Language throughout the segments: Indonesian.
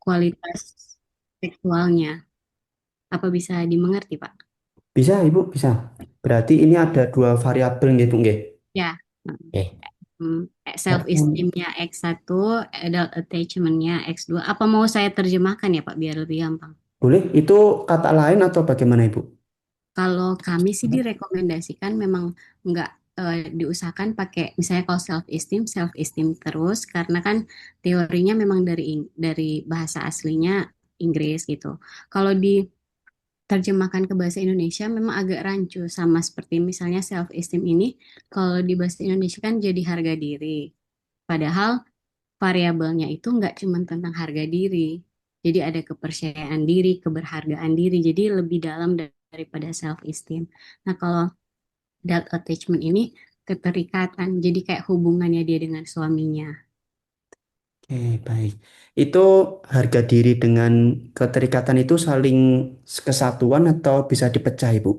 kualitas seksualnya. Apa bisa dimengerti, Pak? Bisa, Ibu, bisa. Berarti ini ada dua variabel nggih, Bu, nggih. Ya. Oke. Self esteemnya X1, adult attachmentnya X2. Apa mau saya terjemahkan ya Pak biar lebih gampang? Boleh, itu kata lain atau bagaimana, Ibu? Kalau kami sih direkomendasikan memang nggak diusahakan pakai misalnya kalau self esteem terus karena kan teorinya memang dari bahasa aslinya Inggris gitu. Kalau diterjemahkan ke bahasa Indonesia memang agak rancu sama seperti misalnya self esteem ini kalau di bahasa Indonesia kan jadi harga diri. Padahal variabelnya itu nggak cuma tentang harga diri. Jadi ada kepercayaan diri, keberhargaan diri. Jadi lebih dalam daripada self esteem. Nah, kalau adult attachment ini keterikatan. Jadi kayak hubungannya dia dengan suaminya. Oke, baik. Itu harga diri dengan keterikatan itu saling kesatuan atau bisa dipecah, Ibu?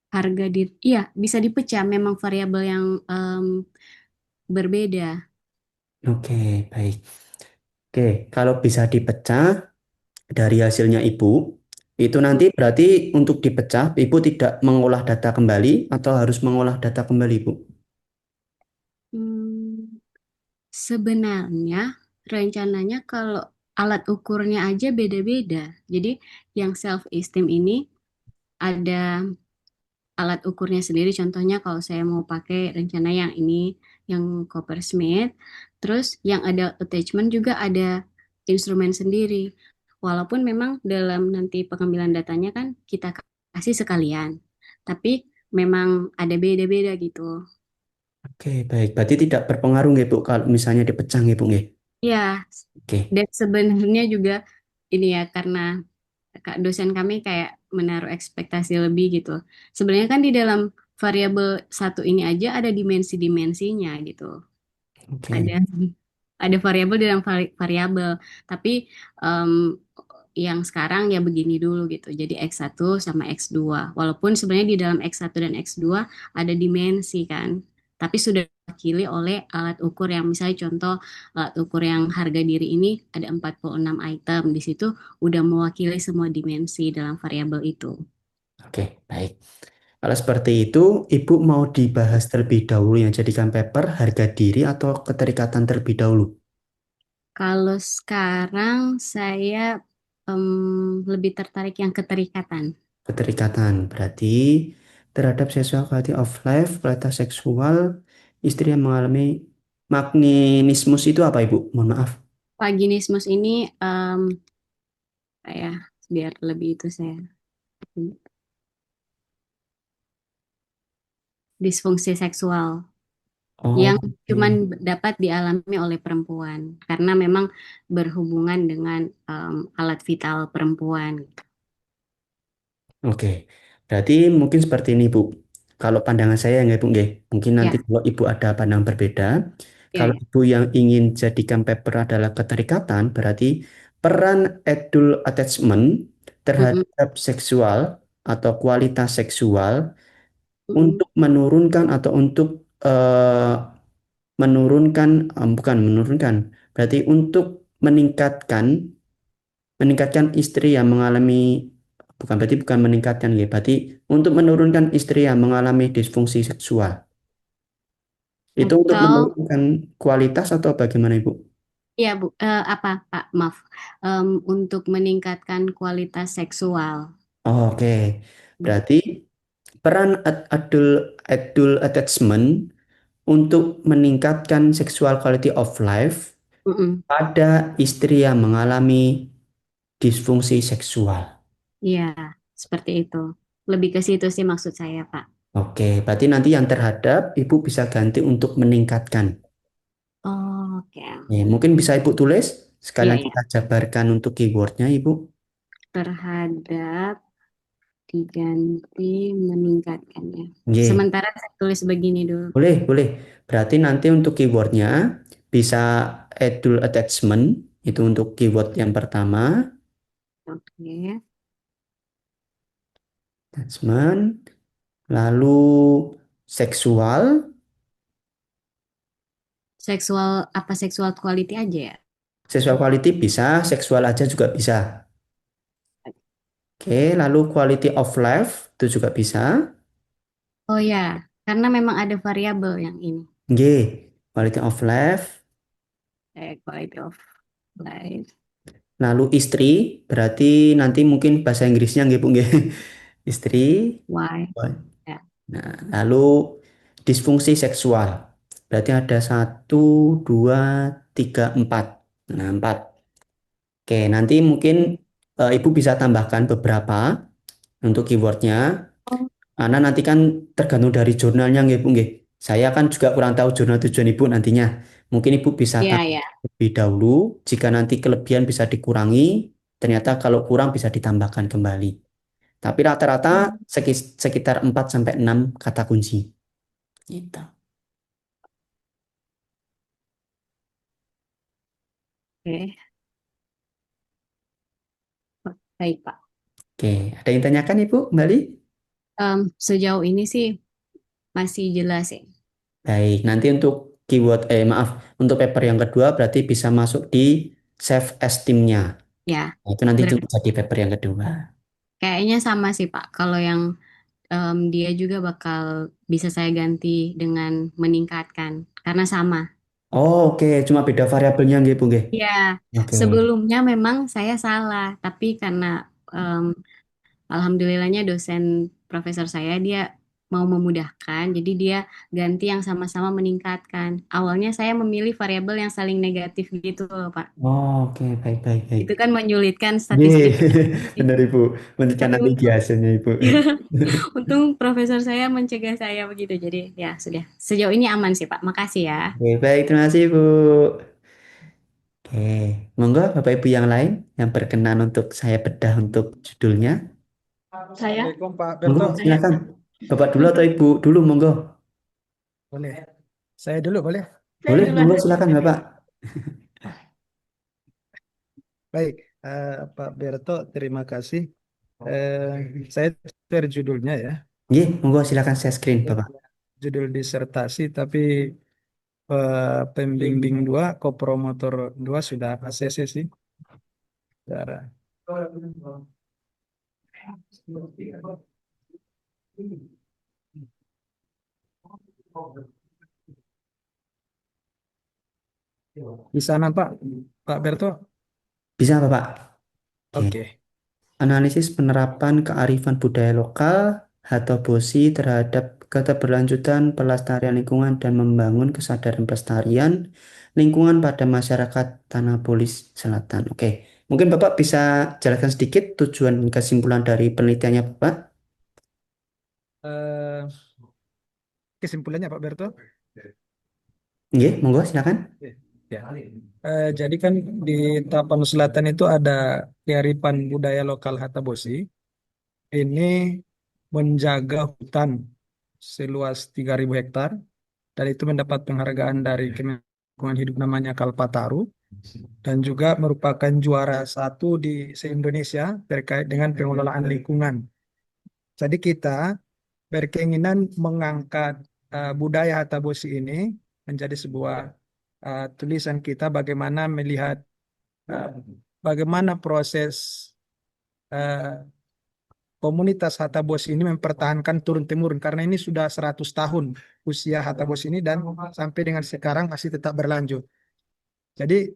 Harga diri, iya bisa dipecah. Memang variabel yang berbeda. Oke, baik. Oke, kalau bisa dipecah dari hasilnya Ibu, itu nanti berarti untuk dipecah, Ibu tidak mengolah data kembali atau harus mengolah data kembali, Ibu? Hmm, sebenarnya rencananya kalau alat ukurnya aja beda-beda. Jadi yang self esteem ini ada alat ukurnya sendiri. Contohnya kalau saya mau pakai rencana yang ini, yang Coppersmith, terus yang ada attachment juga ada instrumen sendiri. Walaupun memang dalam nanti pengambilan datanya kan kita kasih sekalian, tapi memang ada beda-beda gitu. Oke, baik. Berarti tidak berpengaruh nggih, Bu, kalau misalnya dipecah nggih, Bu, nggih? Ya, Oke, dan sebenarnya juga ini ya karena dosen kami kayak menaruh ekspektasi lebih gitu. Sebenarnya kan di dalam variabel satu ini aja ada dimensi-dimensinya gitu. oke. Ada variabel dalam variabel, tapi em, yang sekarang ya begini dulu gitu. Jadi X1 sama X2. Walaupun sebenarnya di dalam X1 dan X2 ada dimensi kan. Tapi sudah diwakili oleh alat ukur yang misalnya contoh alat ukur yang harga diri ini ada 46 item. Di situ udah mewakili semua dimensi dalam variabel itu. Oke, baik. Kalau seperti itu, Ibu mau dibahas terlebih dahulu yang jadikan paper harga diri atau keterikatan terlebih dahulu? Kalau sekarang saya lebih tertarik yang keterikatan. Keterikatan berarti terhadap sexual quality of life, kualitas seksual, istri yang mengalami magnetismus itu apa, Ibu? Mohon maaf. Vaginismus ini ya biar lebih itu saya disfungsi seksual Oh, yang cuman oke. dapat dialami oleh perempuan karena memang berhubungan dengan alat vital perempuan. Oke, berarti mungkin seperti ini, Bu. Kalau pandangan saya nggak, Bu, nggih. Mungkin nanti Ya, kalau Ibu ada pandangan berbeda. ya, Kalau ya. Ibu yang ingin jadikan paper adalah keterikatan, berarti peran adult attachment Mm-mm, terhadap seksual atau kualitas seksual mm-mm. untuk menurunkan atau untuk menurunkan, bukan menurunkan, berarti untuk meningkatkan meningkatkan istri yang mengalami, bukan, berarti bukan meningkatkan ya, berarti untuk menurunkan istri yang mengalami disfungsi seksual. Itu untuk Atau menurunkan kualitas atau bagaimana, Ibu? ya Bu, apa Pak, maaf. Untuk meningkatkan kualitas seksual. Oh, oke. Berarti peran adult attachment untuk meningkatkan sexual quality of life Mm-mm. pada istri yang mengalami disfungsi seksual. Iya, seperti itu. Lebih ke situ sih maksud saya, Pak. Oke, berarti nanti yang terhadap Ibu bisa ganti untuk meningkatkan. Oh, oke. Mungkin bisa Ibu tulis, Iya, sekalian ya. kita jabarkan untuk keywordnya, Ibu. Terhadap diganti meningkatkannya. Oke, Sementara saya tulis begini dulu. boleh, boleh. Berarti nanti untuk keywordnya bisa adult attachment, itu untuk keyword yang pertama. Oke. Attachment, lalu seksual, Seksual apa seksual quality aja ya? Sexual quality bisa, seksual aja juga bisa. Oke, lalu quality of life itu juga bisa. Oh ya, karena memang ada variabel yang ini. G, quality of life. Quality of life. Lalu istri, berarti nanti mungkin bahasa Inggrisnya nggih Bu nggih. Istri. Why? Ya. Nah, lalu disfungsi seksual. Berarti ada satu, dua, tiga, empat. Nah, empat. Oke, nanti mungkin Ibu bisa tambahkan beberapa untuk keywordnya. Oh, Karena nanti kan tergantung dari jurnalnya nggih Bu nggih. Saya kan juga kurang tahu jurnal tujuan Ibu nantinya. Mungkin Ibu bisa ya, tambah ya. lebih dahulu. Jika nanti kelebihan bisa dikurangi, ternyata kalau kurang bisa ditambahkan kembali. Tapi rata-rata sekitar 4 sampai 6 kata kunci. Gitu. Oke, baik Pak. Oke, ada yang tanyakan Ibu kembali? Sejauh ini sih masih jelas ya. Baik, nanti untuk keyword, maaf, untuk paper yang kedua berarti bisa masuk di self esteem-nya. Ya, Nah, itu nanti berarti jadi paper yang kedua. kayaknya sama sih Pak. Kalau yang dia juga bakal bisa saya ganti dengan meningkatkan karena sama. Oh, oke, cuma beda variabelnya nggih, Bu nggih. Ya, Oke. sebelumnya memang saya salah, tapi karena em, alhamdulillahnya dosen profesor saya dia mau memudahkan, jadi dia ganti yang sama-sama meningkatkan. Awalnya saya memilih variabel yang saling negatif gitu loh, Pak. Oh, oke, baik, baik, baik. Itu kan menyulitkan Nggih, statistik kita. benar Ibu. Menekan Tapi nanti untung, hasilnya Ibu. untung profesor saya mencegah saya begitu. Jadi ya sudah. Sejauh ini aman sih, Pak. Makasih ya. Oke, baik, terima kasih Ibu. Oke, monggo Bapak Ibu yang lain yang berkenan untuk saya bedah untuk judulnya. Saya, Assalamualaikum Pak Monggo, Berto. saya, silakan. Bapak dulu atau Ibu dulu, monggo. Boleh. Saya dulu boleh. saya Boleh, duluan monggo aja. silakan Bapak. Baik, Pak Berto, terima kasih. Saya dari judulnya ya. Nggih, monggo silakan share screen Bapak. Judul disertasi, tapi pembimbing 2, kopromotor 2 sudah ACC sih. Cara. Bisa nampak Pak Berto? Bisa Bapak? Oke. Oke. Analisis penerapan kearifan budaya lokal Hatobosi terhadap keberlanjutan pelestarian lingkungan dan membangun kesadaran pelestarian lingkungan pada masyarakat Tanapolis Selatan. Oke, mungkin Bapak bisa jelaskan sedikit tujuan dan kesimpulan dari penelitiannya Bapak? Eh, Kesimpulannya Pak Berto? Nggih, monggo silakan. Ya. Jadi kan di Tapanuli Selatan itu ada kearifan budaya lokal Hatabosi. Ini menjaga hutan seluas 3.000 hektar dan itu mendapat penghargaan dari Kementerian Lingkungan Hidup namanya Kalpataru dan juga merupakan juara satu di se-Indonesia terkait dengan pengelolaan lingkungan. Jadi kita berkeinginan mengangkat budaya Hatabosi ini menjadi sebuah tulisan kita bagaimana melihat eh, bagaimana proses eh, komunitas Hatabos ini mempertahankan turun-temurun karena ini sudah 100 tahun usia Hatabos ini dan sampai dengan sekarang masih tetap berlanjut. Jadi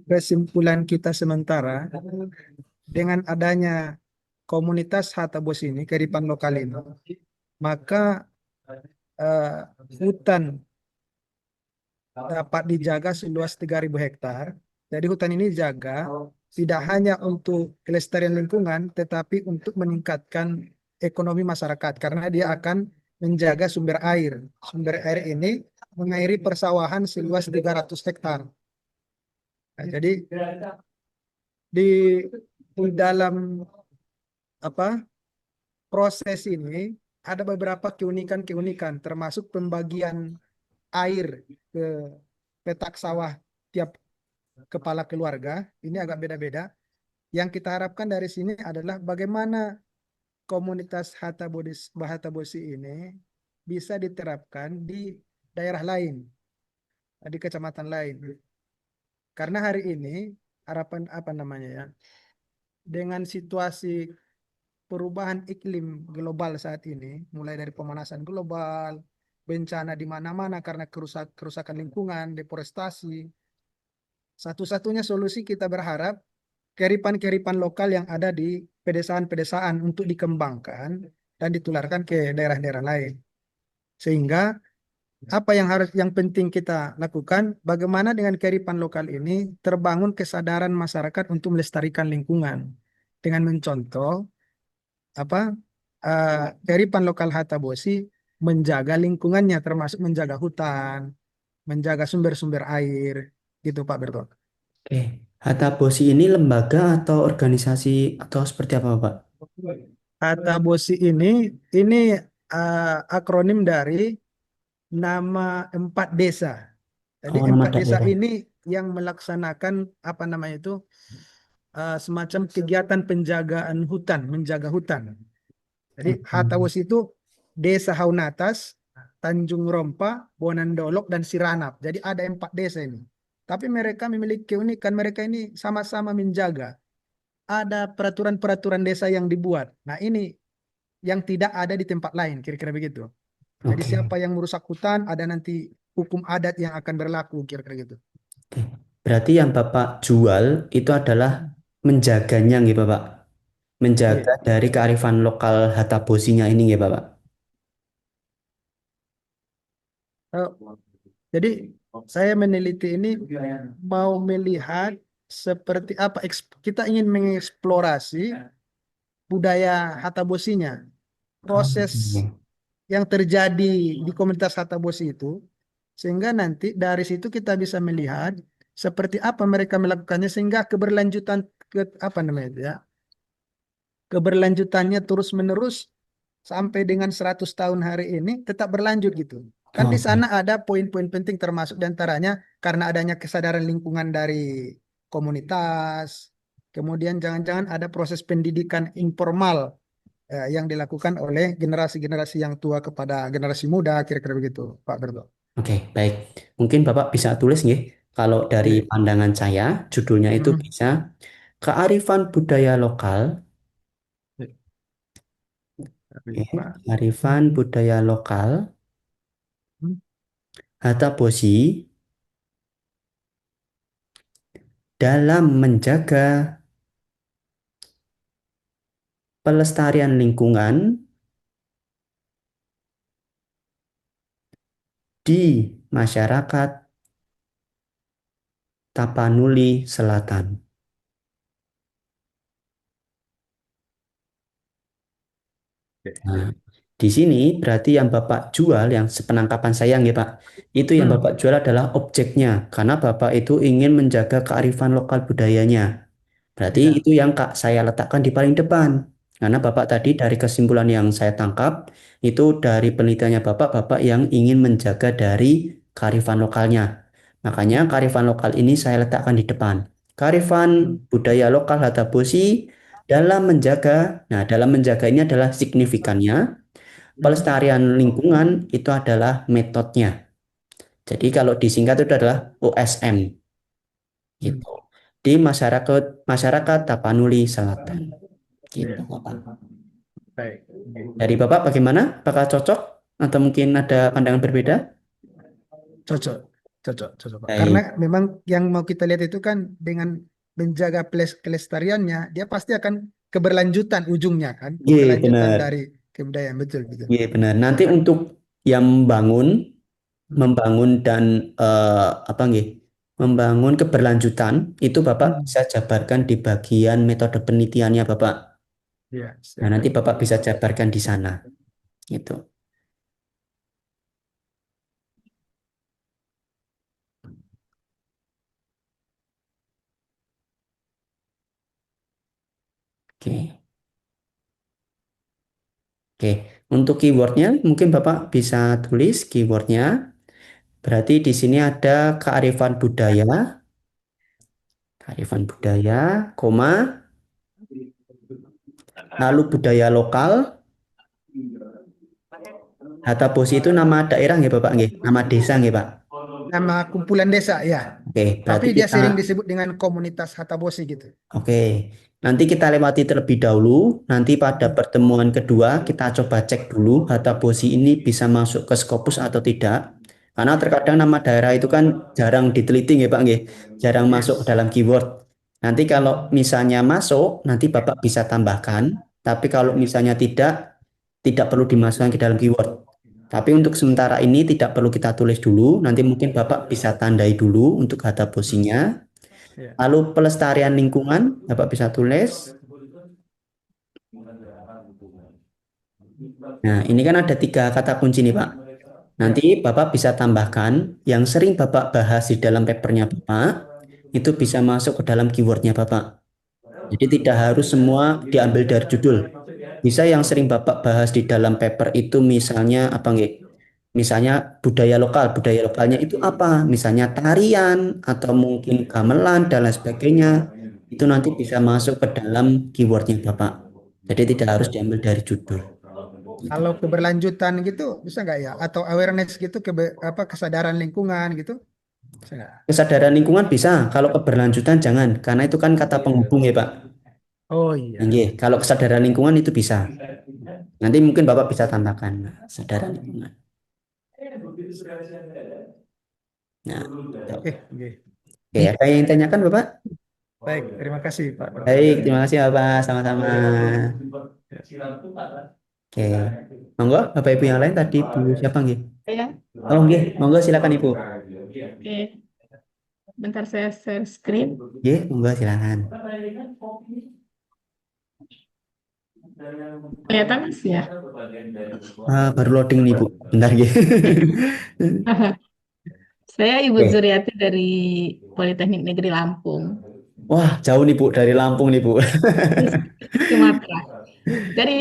kesimpulan kita sementara dengan adanya komunitas Hatabos ini, kearifan lokal ini, maka eh, hutan dapat dijaga seluas 3.000 hektar. Jadi hutan ini dijaga tidak hanya untuk kelestarian lingkungan, tetapi untuk meningkatkan ekonomi masyarakat karena dia akan menjaga sumber air. Sumber air ini mengairi persawahan seluas 300 hektar. Nah, jadi di, di dalam apa proses ini ada beberapa keunikan-keunikan, termasuk pembagian air ke petak sawah tiap kepala keluarga. Ini agak beda-beda. Yang kita harapkan dari sini adalah bagaimana komunitas Bahatabosi ini bisa diterapkan di daerah lain. di kecamatan lain. Karena hari ini harapan apa namanya ya, dengan situasi perubahan iklim global saat ini, mulai dari pemanasan global, bencana di mana-mana karena kerusakan lingkungan, deforestasi. Satu-satunya solusi kita berharap kearifan-kearifan lokal yang ada di pedesaan-pedesaan untuk dikembangkan dan ditularkan ke daerah-daerah lain. Sehingga apa yang penting kita lakukan, bagaimana dengan kearifan lokal ini terbangun kesadaran masyarakat untuk melestarikan lingkungan dengan mencontoh apa kearifan lokal Hatabosi menjaga lingkungannya termasuk menjaga hutan, menjaga sumber-sumber air, gitu Pak Berto. Oke, Hataboshi ini lembaga atau organisasi atau seperti apa, Pak? Hatabosi ini akronim dari nama 4 desa. Jadi Oh, nama 4 desa daerah. ini yang melaksanakan apa namanya itu semacam kegiatan penjagaan hutan, menjaga hutan. Jadi Oke. Hatawus itu Desa Haunatas, Tanjung Rompa, Bonandolok, dan Siranap. Jadi ada 4 desa ini. Tapi mereka memiliki keunikan, mereka ini sama-sama menjaga. Ada peraturan-peraturan desa yang dibuat. Nah ini yang tidak ada di tempat lain, kira-kira begitu. Jadi Oke. siapa yang merusak hutan, ada nanti hukum adat yang akan berlaku, kira-kira gitu. Oke. Berarti yang Bapak jual itu adalah menjaganya, gitu, Bapak. Menjaga Iya. dari kearifan lokal Hatabosinya ini, gitu, Bapak. Eh, Jadi saya meneliti ini mau melihat seperti apa kita ingin mengeksplorasi budaya Hatabosinya, Oh, proses iya. yang terjadi di komunitas Hatabosi itu, sehingga nanti dari situ kita bisa melihat seperti apa mereka melakukannya sehingga keberlanjutan apa namanya itu ya, keberlanjutannya terus menerus sampai dengan 100 tahun hari ini tetap berlanjut gitu. Kan di Oke. sana ada poin-poin penting termasuk diantaranya karena adanya kesadaran lingkungan dari komunitas, kemudian jangan-jangan ada proses pendidikan informal yang dilakukan oleh generasi-generasi yang tua kepada generasi muda, kira-kira begitu, Pak Berto. Oke, baik. Mungkin Bapak bisa tulis nggih. Kalau dari Iya. pandangan saya, judulnya itu Mhm. bisa kearifan budaya lokal. Tapi, Oke, Pak. kearifan budaya lokal Hmm. Hataboshi dalam menjaga pelestarian lingkungan di masyarakat Tapanuli Selatan. Nah, di sini berarti yang Bapak jual, yang sepenangkapan saya nggih Pak, itu yang Hmm. Bapak jual adalah objeknya, karena Bapak itu ingin menjaga kearifan lokal budayanya. Berarti Ya. itu yang Kak saya letakkan di paling depan. Karena Bapak tadi dari kesimpulan yang saya tangkap, itu dari penelitiannya Bapak, Bapak yang ingin menjaga dari kearifan lokalnya. Makanya kearifan lokal ini saya letakkan di depan. Kearifan Hmm. budaya lokal Hatabosi dalam menjaga, nah dalam menjaga ini adalah signifikannya, Hmm. pelestarian lingkungan itu adalah metodenya. Jadi kalau disingkat itu adalah OSM Hmm. gitu. Di masyarakat masyarakat Tapanuli Selatan gitu, Iya. Bapak. Baik. Dari Bapak bagaimana? Apakah cocok atau mungkin ada pandangan berbeda? Cocok, cocok, Pak. Karena Baik. memang yang mau kita lihat itu kan dengan menjaga kelestariannya, dia pasti akan keberlanjutan ujungnya kan, Iya, keberlanjutan benar. dari kebudayaan, betul, betul. Iya, benar. Nanti untuk yang membangun Hmm. membangun dan apa nggih? Membangun keberlanjutan itu Bapak Hmm. bisa jabarkan di bagian metode penelitiannya Bapak. Ya, Nah, siap. nanti Bapak bisa jabarkan di sana gitu. Oke. Oke, untuk keywordnya mungkin Bapak bisa tulis keywordnya. Berarti di sini ada kearifan budaya, koma, lalu budaya lokal. Hatabosi itu nama daerah nggih Bapak nggih, nama desa nggih Pak. Nama kumpulan desa ya. Oke, Tapi berarti dia kita sering disebut dengan komunitas Hatabosi gitu. Oke, nanti kita lewati terlebih dahulu. Nanti pada Hmm. pertemuan kedua kita coba cek dulu Hataboshi ini bisa masuk ke Scopus atau tidak. Karena terkadang nama daerah itu kan jarang diteliti ya Pak, nggih. Jarang masuk Yes. dalam keyword. Nanti kalau Hmm. misalnya masuk, nanti Bapak bisa tambahkan. Tapi kalau misalnya tidak perlu dimasukkan ke dalam keyword. Tapi untuk sementara ini tidak perlu kita tulis dulu. Nanti mungkin Bapak bisa tandai dulu untuk Hmm. Hataboshi-nya. Ya. Lalu pelestarian lingkungan, Bapak bisa tulis. Nah, ini kan ada tiga kata kunci nih, Pak. Ya. Nanti Bapak bisa tambahkan yang sering Bapak bahas di dalam papernya Bapak, itu bisa masuk ke dalam keywordnya Bapak. Jadi tidak harus semua diambil dari judul. Bisa yang sering Bapak bahas di dalam paper itu misalnya apa nggih? Misalnya budaya lokal. Budaya lokalnya itu apa? Misalnya tarian atau mungkin gamelan dan lain sebagainya. Itu nanti bisa masuk ke dalam keywordnya Bapak. Jadi tidak harus diambil dari judul. Gitu. Kalau keberlanjutan gitu bisa nggak ya? Atau awareness gitu apa kesadaran lingkungan gitu bisa nggak? Kesadaran lingkungan bisa, kalau keberlanjutan jangan, karena itu kan kata penghubung ya Pak. Oh iya. Nggih, kalau kesadaran lingkungan itu bisa. Nanti mungkin Bapak bisa tambahkan kesadaran lingkungan. Nah, Oke, gitu. oke. Oke, ada yang tanyakan Bapak? Baik, terima kasih Pak Dokter. Baik, terima kasih Bapak, sama-sama. Oke, monggo Bapak Ibu yang lain tadi Bu siapa nggih? Ya, Oh nggih, monggo silakan Ibu. oke. Bentar saya share screen. Nggih, monggo silakan. Kelihatan Mas ya? Baru loading nih Bu, bentar nggih. Saya Ibu Oke. Zuriati dari Politeknik Negeri Lampung, Wah, jauh nih Bu dari Lampung nih Bu. di Sumatera.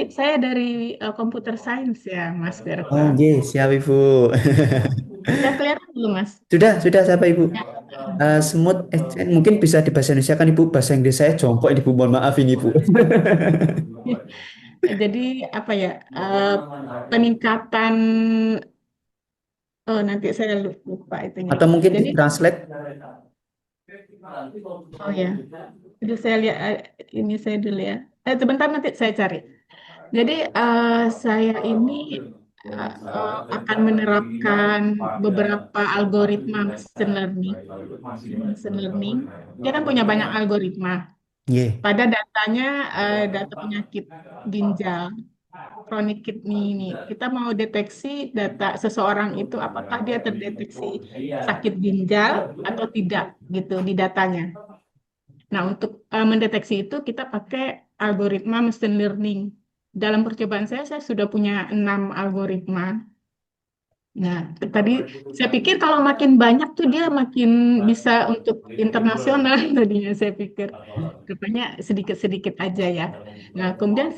Saya dari Computer Science ya, Mas Oh Berta. nggih, siap Ibu. Sudah kelihatan belum, Mas? Sudah siapa Ibu? Ya. Semut mungkin bisa di bahasa Indonesia kan Ibu, bahasa Inggris saya jongkok ini Bu, mohon maaf ini Bu. Jadi apa ya? Peningkatan nanti saya lupa itunya. Atau mungkin Jadi ditranslate. oh ya, jadi saya lihat ini saya dulu ya. Sebentar nanti saya cari. Jadi saya ini akan menerapkan beberapa algoritma machine learning. Machine learning, dia kan punya banyak algoritma. Nggih. Pada datanya data penyakit ginjal, chronic kidney ini, kita mau deteksi data seseorang itu apakah dia terdeteksi sakit ginjal atau tidak gitu di datanya. Nah, untuk mendeteksi itu kita pakai algoritma machine learning. Dalam percobaan saya sudah punya 6 algoritma. Nah, tadi saya pikir kalau makin banyak tuh dia makin bisa untuk internasional tadinya saya pikir. Rupanya sedikit-sedikit aja ya. Nah, kemudian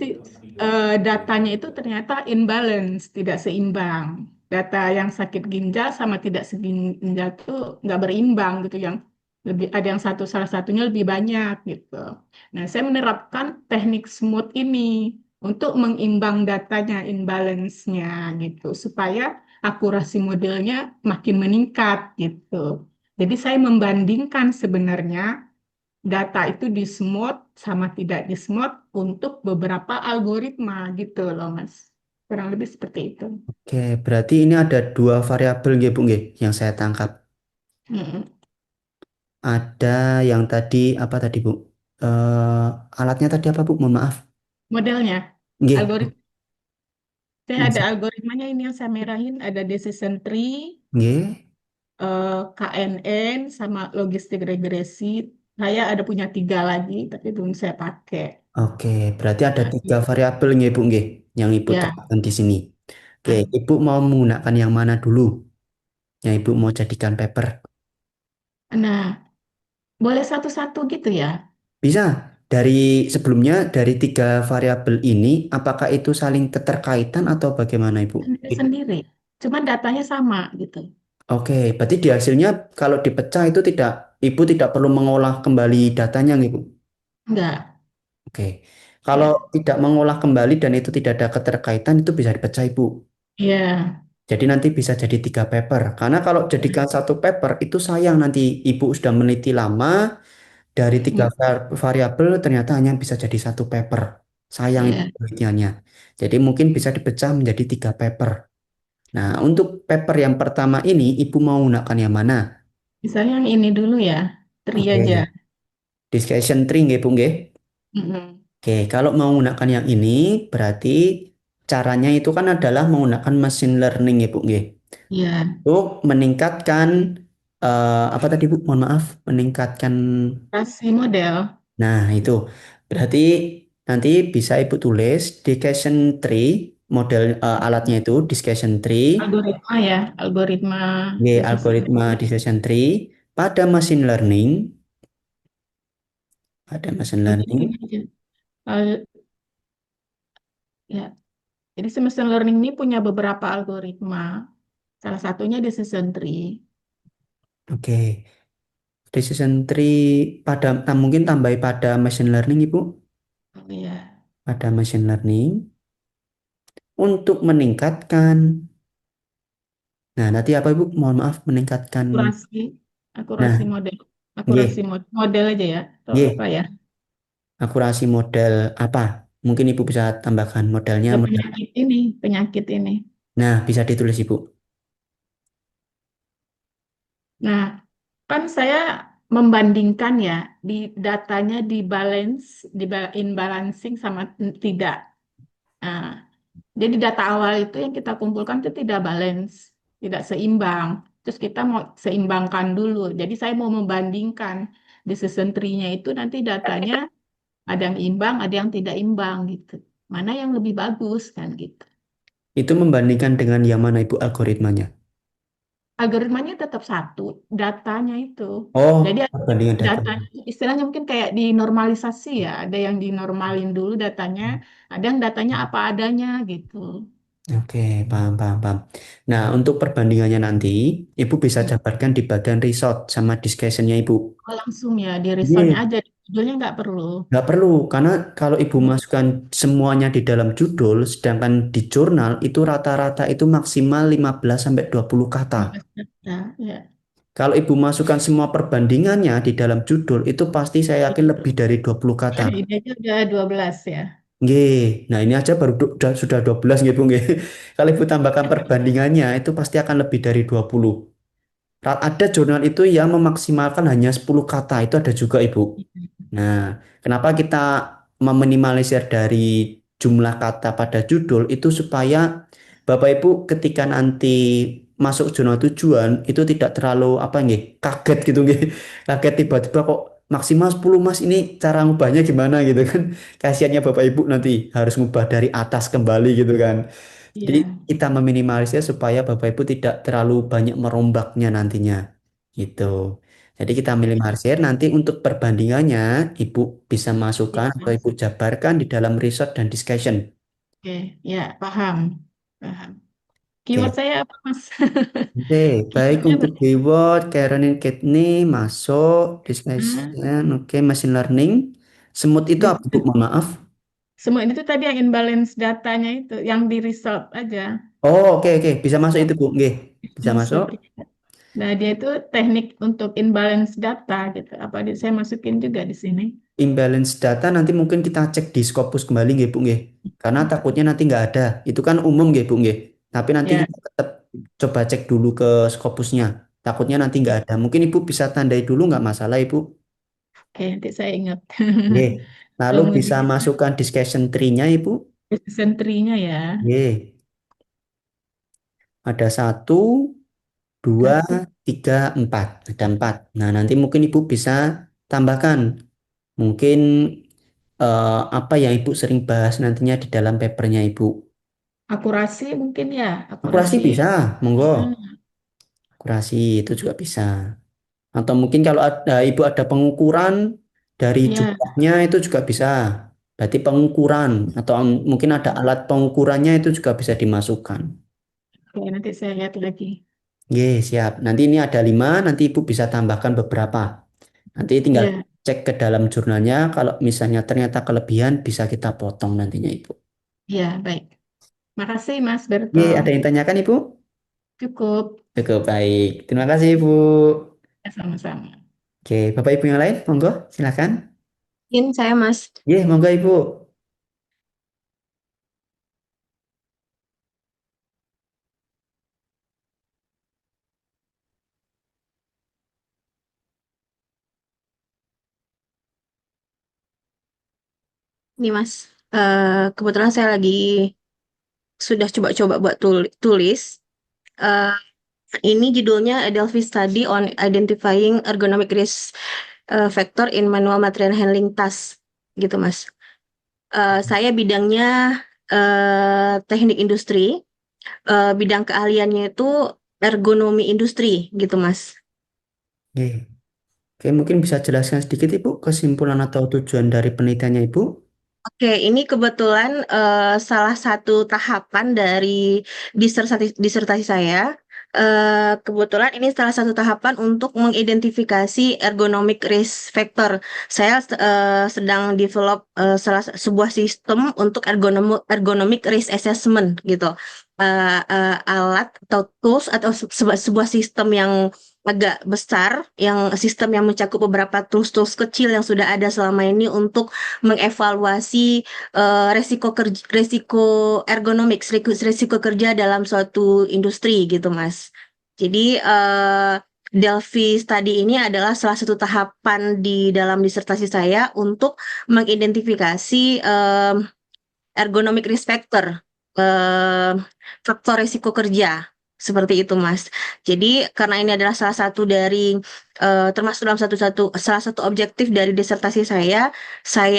datanya itu ternyata imbalance, tidak seimbang. Data yang sakit ginjal sama tidak seginjal tuh nggak berimbang gitu, yang lebih ada yang salah satunya lebih banyak gitu. Nah, saya menerapkan teknik smooth ini untuk mengimbang datanya, imbalance-nya gitu, supaya akurasi modelnya makin meningkat gitu. Jadi saya membandingkan sebenarnya data itu di smooth sama tidak di smooth untuk beberapa algoritma gitu loh Mas. Kurang lebih seperti itu. Oke, berarti ini ada dua variabel nggih Bu nggih yang saya tangkap. Mm-mm. Ada yang tadi apa tadi Bu? Alatnya tadi apa Bu? Mohon maaf. Modelnya, Nggih. algoritma. Saya ada Bisa. algoritmanya ini yang saya merahin, ada decision tree, Nggih. KNN, sama logistik regresi. Saya ada punya 3 lagi, tapi belum saya pakai. Oke, berarti ada Nah, 3 variabel nggih Bu nggih yang Ibu ya. terapkan di sini. Oke, Nah, Ibu mau menggunakan yang mana dulu? Yang Ibu mau jadikan paper? nah, boleh satu-satu gitu ya? Bisa. Sebelumnya dari 3 variabel ini, apakah itu saling keterkaitan atau bagaimana Ibu? Sendiri. Cuma datanya sama gitu. Oke, berarti di hasilnya kalau dipecah itu Ibu tidak perlu mengolah kembali datanya nih, Bu. Enggak. Oke, kalau Ya. tidak mengolah kembali dan itu tidak ada keterkaitan itu bisa dipecah Ibu. Iya. Jadi nanti bisa jadi 3 paper. Karena kalau jadikan satu paper itu sayang nanti ibu sudah meneliti lama dari tiga Hmm, variabel ternyata hanya bisa jadi satu paper. Sayang itu iya. penelitiannya. Jadi mungkin bisa dipecah menjadi 3 paper. Nah, untuk paper yang pertama ini ibu mau gunakan yang mana? Misalnya yang ini dulu ya, tri aja. Oke, discussion tree nggih, Bu nggih. Mm-mm. Oke, kalau mau menggunakan yang ini, berarti caranya itu kan adalah menggunakan machine learning ya, Bu. Nggih. Iya, Untuk meningkatkan, apa tadi, Bu? Mohon maaf, meningkatkan. kasih model, Nah, itu. Berarti nanti bisa Ibu tulis discussion tree, model alatnya itu discussion tree, algoritma ya, algoritma decision algoritma tree. discussion tree pada machine learning, pada machine Mungkin learning. gini aja. Al- ya, jadi si machine learning ini punya beberapa algoritma. Salah satunya decision tree. Oke. Decision tree pada mungkin tambahi pada machine learning Ibu, Oh iya, pada machine learning untuk meningkatkan. Nah, nanti apa Ibu? Mohon maaf meningkatkan. akurasi, Nah, akurasi model, akurasi G, model aja ya, atau apa G, ya? akurasi model apa? Mungkin Ibu bisa tambahkan modelnya Ya, model. penyakit ini. Nah, bisa ditulis Ibu. Nah, kan saya membandingkan ya di datanya di balance, imbalancing sama tidak. Nah, jadi data awal itu yang kita kumpulkan itu tidak balance, tidak seimbang. Terus kita mau seimbangkan dulu. Jadi saya mau membandingkan decision tree-nya itu nanti datanya ada yang imbang, ada yang tidak imbang gitu. Mana yang lebih bagus kan gitu. Itu membandingkan dengan yang mana Ibu algoritmanya? Algoritmanya tetap satu, datanya itu. Jadi Oh, perbandingan data. datanya istilahnya mungkin kayak dinormalisasi ya. Ada yang dinormalin dulu datanya, ada yang datanya apa adanya gitu. Oke, paham, paham, paham. Nah, untuk perbandingannya nanti, Ibu bisa Hmm. jabarkan di bagian result sama discussion-nya Ibu. Oh, langsung ya di resortnya Iya. aja, di judulnya nggak perlu. Nggak perlu, karena kalau ibu masukkan semuanya di dalam judul, sedangkan di jurnal itu rata-rata itu maksimal 15 sampai 20 kata. Nah, ya. Kalau ibu masukkan semua perbandingannya di dalam judul, itu pasti saya yakin lebih dari 20 kata. Ini aja udah 12 ya. Nggih. Nah ini aja baru sudah 12 nggih Bu nggih. Kalau ibu tambahkan perbandingannya, itu pasti akan lebih dari 20. Ada jurnal itu yang memaksimalkan hanya 10 kata, itu ada juga Ibu. Nah, kenapa kita meminimalisir dari jumlah kata pada judul itu supaya Bapak Ibu ketika nanti masuk zona tujuan itu tidak terlalu apa nggih, kaget gitu nggih. Kaget tiba-tiba kok maksimal 10 Mas ini cara ngubahnya gimana gitu kan. Kasihannya Bapak Ibu nanti harus ngubah dari atas kembali gitu kan. Jadi Iya. kita meminimalisir supaya Bapak Ibu tidak terlalu banyak merombaknya nantinya gitu. Jadi kita minimalisir nanti untuk perbandingannya Ibu bisa masukkan atau Ibu jabarkan di dalam result dan discussion. Oke, ya paham. Paham. Keyword Oke. saya apa, Mas? Oke, baik Keywordnya untuk keyword Karen Kidney masuk bagaimana? discussion. Oke, machine learning. Semut itu apa Bu? Mohon maaf. Semua itu tadi yang imbalance datanya itu, yang di result aja. Oh, oke oke, bisa masuk itu Bu. Oke, bisa masuk. Masuk. Nah, dia itu teknik untuk imbalance data gitu. Apa saya masukin juga di sini? Imbalance data nanti mungkin kita cek di Scopus kembali nggih Bu nggih. Karena takutnya nanti nggak ada. Itu kan umum nggih Bu nggih. Tapi nanti Ya, kita tetap coba cek dulu ke Scopusnya. Takutnya nanti nggak ada. Mungkin Ibu bisa tandai dulu nggak masalah Ibu. oke, nanti saya ingat. Nggih. Lalu bisa Kemudian masukkan discussion tree-nya Ibu. decision tree-nya ya. Nggih. Ada satu, dua, Satu. tiga, empat. Ada empat. Nah nanti mungkin Ibu bisa tambahkan. Mungkin apa yang Ibu sering bahas nantinya di dalam papernya Ibu. Akurasi mungkin ya, Akurasi akurasi. bisa, monggo. Hmm, Akurasi itu juga bisa. Atau mungkin kalau ada ibu ada pengukuran dari ya, jumlahnya itu juga bisa. Berarti pengukuran atau mungkin ada alat pengukurannya itu juga bisa dimasukkan. oke, nanti saya lihat lagi. Oke, siap. Nanti ini ada 5, nanti ibu bisa tambahkan beberapa. Nanti tinggal Ya, cek ke dalam jurnalnya. Kalau misalnya ternyata kelebihan bisa kita potong nantinya ibu. ya, baik. Makasih Mas Oke, Berto. ada yang tanyakan ibu? Cukup. Cukup baik. Terima kasih, Ibu. Ya, sama-sama. Oke, Bapak Ibu yang lain, monggo, silakan. Mungkin saya Mas. Iya, monggo Ibu. Nih Mas, kebetulan saya lagi sudah coba-coba buat tulis. Eh, ini judulnya Delphi Study on Identifying Ergonomic Risk Factor in Manual Material Handling Task, gitu Mas. Saya bidangnya teknik industri, bidang keahliannya itu ergonomi industri, gitu Mas. Oke. Oke, mungkin bisa jelaskan sedikit Ibu kesimpulan atau tujuan dari penelitiannya Ibu? Oke, ini kebetulan salah satu tahapan dari disertasi saya. Kebetulan ini salah satu tahapan untuk mengidentifikasi ergonomic risk factor. Saya sedang develop sebuah sistem untuk ergonomic risk assessment gitu. Alat atau tools atau sebuah sistem yang agak besar, yang sistem yang mencakup beberapa tools-tools kecil yang sudah ada selama ini untuk mengevaluasi resiko ergonomik, resiko kerja dalam suatu industri gitu, Mas. Jadi Delphi Study ini adalah salah satu tahapan di dalam disertasi saya untuk mengidentifikasi ergonomic risk factor, eh, faktor risiko kerja. Seperti itu, Mas. Jadi karena ini adalah salah satu dari termasuk dalam salah satu objektif dari disertasi saya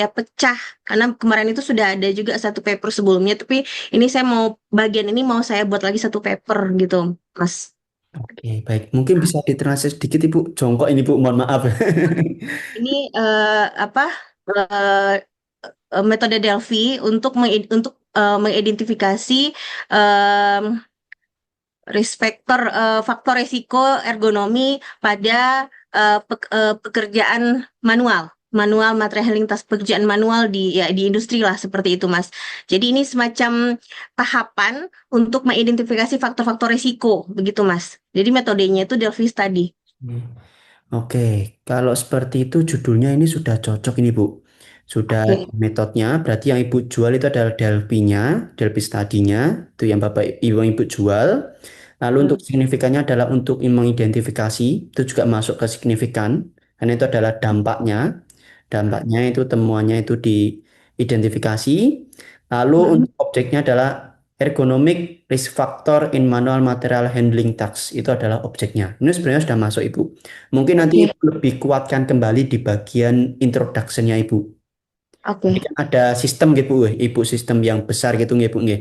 pecah karena kemarin itu sudah ada juga satu paper sebelumnya, tapi ini saya mau bagian ini mau saya buat lagi satu paper gitu, Mas. Oke, baik. Mungkin bisa ditranslate sedikit Ibu. Jongkok ini Bu, mohon maaf. Ini apa eh, metode Delphi untuk mengidentifikasi em, faktor risiko ergonomi pada pekerjaan manual material handling task, pekerjaan manual di industri lah seperti itu Mas. Jadi ini semacam tahapan untuk mengidentifikasi faktor-faktor risiko begitu Mas. Jadi metodenya itu Delphi Study. Oke, kalau seperti itu judulnya ini sudah cocok ini Bu. Sudah Oke. metodenya, berarti yang Ibu jual itu adalah Delphi-nya, Delphi Study-nya, itu yang Bapak Ibu jual. Lalu untuk signifikannya adalah untuk mengidentifikasi, itu juga masuk ke signifikan, karena itu adalah dampaknya. Dampaknya itu temuannya itu diidentifikasi. Lalu untuk objeknya adalah ergonomic risk factor in manual material handling tasks. Itu adalah objeknya. Ini sebenarnya sudah masuk Ibu. Mungkin nanti Oke. Ibu lebih kuatkan kembali di bagian introduction-nya Ibu. Ini Oke. kan ada sistem gitu, Ibu sistem yang besar gitu, Ibu. Nah,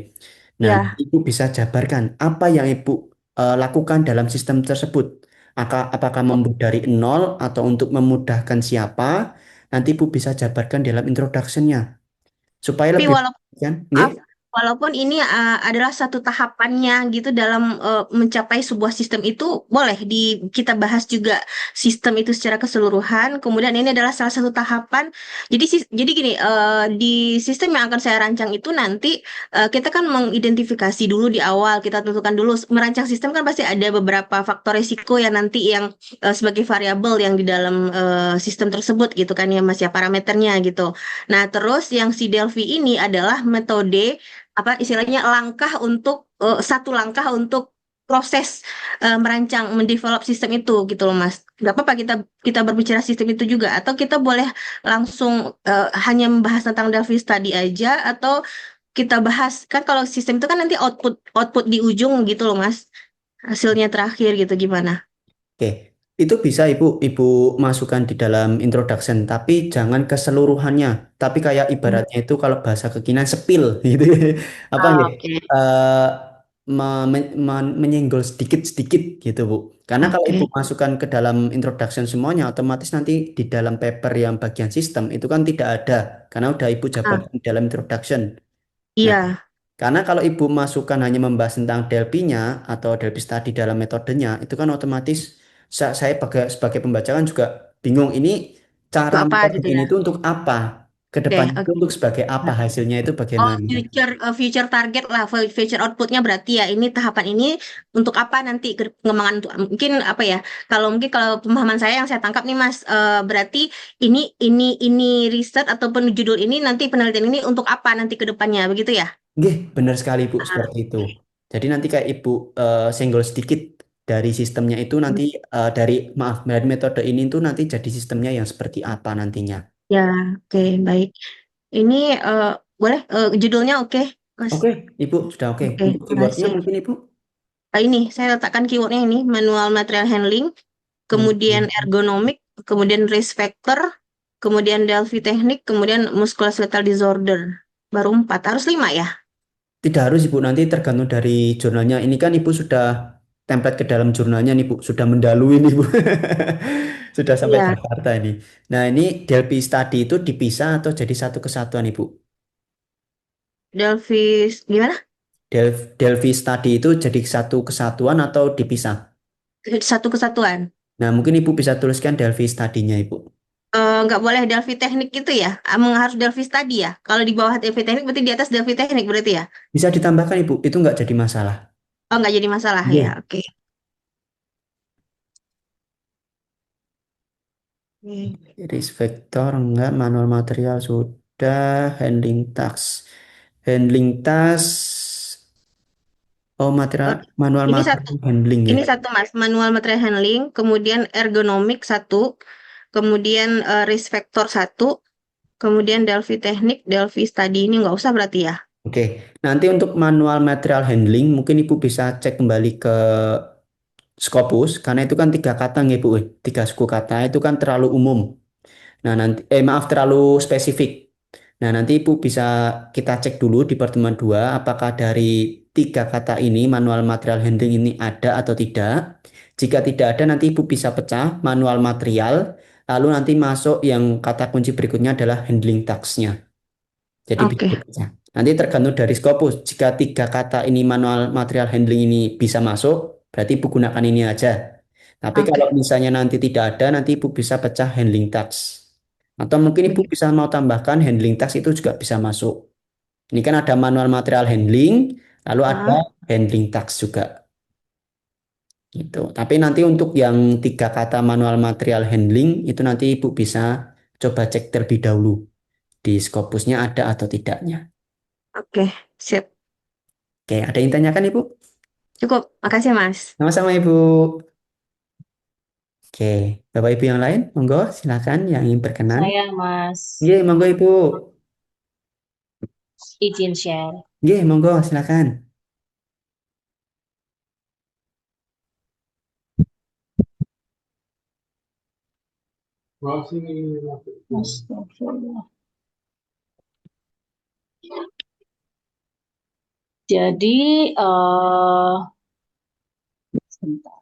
Ya. Ibu bisa jabarkan apa yang Ibu lakukan dalam sistem tersebut. Apakah membuat dari nol atau untuk memudahkan siapa? Nanti Ibu bisa jabarkan dalam introduction-nya. Supaya Tapi lebih walaupun kan? Nggih? Maaf, walaupun ini adalah satu tahapannya gitu dalam mencapai sebuah sistem itu, boleh kita bahas juga sistem itu secara keseluruhan. Kemudian ini adalah salah satu tahapan. Jadi gini, di sistem yang akan saya rancang itu nanti kita kan mengidentifikasi dulu di awal, kita tentukan dulu merancang sistem kan pasti ada beberapa faktor risiko yang nanti yang sebagai variabel yang di dalam sistem tersebut gitu kan ya Mas ya parameternya gitu. Nah, terus yang si Delphi ini adalah metode apa istilahnya satu langkah untuk proses merancang mendevelop sistem itu gitu loh Mas. Gak apa-apa kita kita berbicara sistem itu juga atau kita boleh langsung hanya membahas tentang Delphi Study aja atau kita bahas kan kalau sistem itu kan nanti output output di ujung gitu loh Mas. Hasilnya terakhir gitu gimana? Oke, itu bisa Ibu masukkan di dalam introduction, tapi jangan keseluruhannya. Tapi kayak ibaratnya itu kalau bahasa kekinian sepil gitu. Apa ya? Oke, Eh, menyenggol sedikit-sedikit gitu, Bu. Karena kalau oke. Ibu masukkan ke dalam introduction semuanya, otomatis nanti di dalam paper yang bagian sistem itu kan tidak ada, karena udah Ibu Ah, jabarkan di dalam introduction. Nah, iya. karena kalau Ibu masukkan hanya membahas tentang Delphi-nya atau Delphi Study dalam metodenya, itu kan otomatis saya sebagai pembaca kan juga bingung ini Itu cara apa metode gitu ini ya? itu untuk apa? Ke Oke, depannya itu oke. untuk sebagai apa, hasilnya itu Oh, bagaimana? future target lah, future outputnya berarti ya. Ini tahapan ini untuk apa nanti pengembangan untuk mungkin apa ya? Kalau pemahaman saya yang saya tangkap nih Mas, berarti ini riset ataupun judul ini nanti penelitian ini untuk apa nanti ke depannya, begitu ya? Nggih, benar sekali Bu, Ah, seperti itu. Jadi nanti kayak Ibu senggol sedikit dari sistemnya itu nanti dari metode ini tuh nanti jadi sistemnya yang seperti apa nantinya. ya, oke, baik. Ini boleh judulnya oke, Mas. Oke, Ibu sudah oke. Oke, Untuk keywordnya makasih. mungkin Ibu. Ini saya letakkan keywordnya ini manual material handling, kemudian ergonomik, kemudian risk factor, kemudian Delphi teknik, kemudian musculoskeletal disorder. Baru 4, harus 5 ya? Tidak harus Ibu, nanti tergantung dari jurnalnya. Ini kan Ibu sudah template ke dalam jurnalnya nih Bu, sudah mendalui nih Bu. Sudah sampai Iya, Jakarta ini. Nah, ini Delphi Study itu dipisah atau jadi satu kesatuan Ibu? Delphi gimana? Delphi Study itu jadi satu kesatuan atau dipisah? Satu kesatuan. Nah, mungkin Ibu bisa tuliskan Delphi Study-nya Ibu. Nggak boleh Delphi teknik gitu ya? Emang harus Delphi study ya? Kalau di bawah Delphi teknik berarti di atas Delphi teknik berarti ya? Bisa ditambahkan Ibu, itu nggak jadi masalah. Oh, nggak jadi masalah ya, Iya. oke. Hmm. Risk factor enggak, manual material sudah, handling task. Handling task, oh Eh, manual ini satu. material handling ya. Ini satu Mas, manual material handling, kemudian ergonomik satu, kemudian risk factor satu, kemudian Delphi teknik, Delphi study ini nggak usah berarti ya? Oke, nanti untuk manual material handling mungkin Ibu bisa cek kembali ke Scopus karena itu kan tiga kata nggih Bu, tiga suku kata itu kan terlalu umum. Nah, nanti maaf terlalu spesifik. Nah, nanti Ibu bisa kita cek dulu di pertemuan 2 apakah dari tiga kata ini manual material handling ini ada atau tidak. Jika tidak ada nanti Ibu bisa pecah manual material lalu nanti masuk yang kata kunci berikutnya adalah handling task-nya. Jadi bisa Oke, dipecah. Nanti tergantung dari Scopus. Jika tiga kata ini manual material handling ini bisa masuk, berarti Ibu gunakan ini aja. Tapi kalau oke. misalnya nanti tidak ada, nanti Ibu bisa pecah handling task. Atau mungkin Ibu Begitu. bisa mau tambahkan handling task itu juga bisa masuk. Ini kan ada manual material handling, lalu ada Ah, handling task juga. Gitu. Tapi nanti untuk yang tiga kata manual material handling, itu nanti Ibu bisa coba cek terlebih dahulu di Scopusnya ada atau tidaknya. oke, sip. Oke, ada yang tanyakan Ibu? Cukup, makasih Mas. Sama-sama Ibu. Oke, Bapak Ibu yang lain, monggo silakan yang ingin berkenan. Saya Mas Iya, monggo Ibu. izin share. Iya, monggo silakan. Astagfirullah. Jadi sebentar.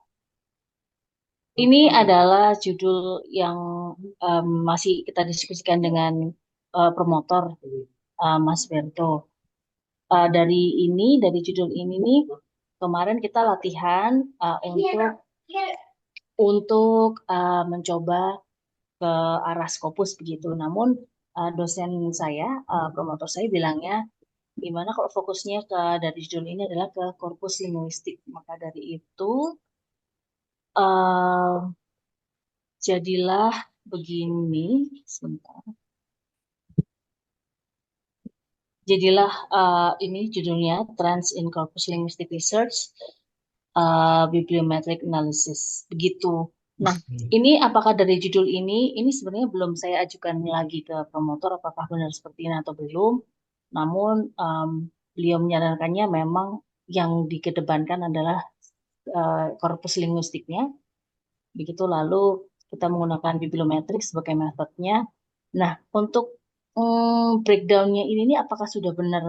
Ini adalah judul yang masih kita diskusikan dengan promotor Mas Berto. Dari judul ini nih kemarin kita latihan untuk mencoba ke arah Scopus begitu. Namun dosen saya, promotor saya bilangnya gimana kalau fokusnya dari judul ini adalah ke korpus linguistik. Maka dari itu eh, jadilah begini, sebentar. Jadilah ini judulnya Trends in Corpus Linguistic Research, Bibliometric Analysis. Begitu. Nah, ini apakah dari judul ini sebenarnya belum saya ajukan lagi ke promotor apakah benar seperti ini atau belum. Namun beliau menyarankannya memang yang dikedepankan adalah korpus linguistiknya. Begitu lalu kita menggunakan bibliometrik sebagai metodenya. Nah, untuk breakdownnya ini apakah sudah benar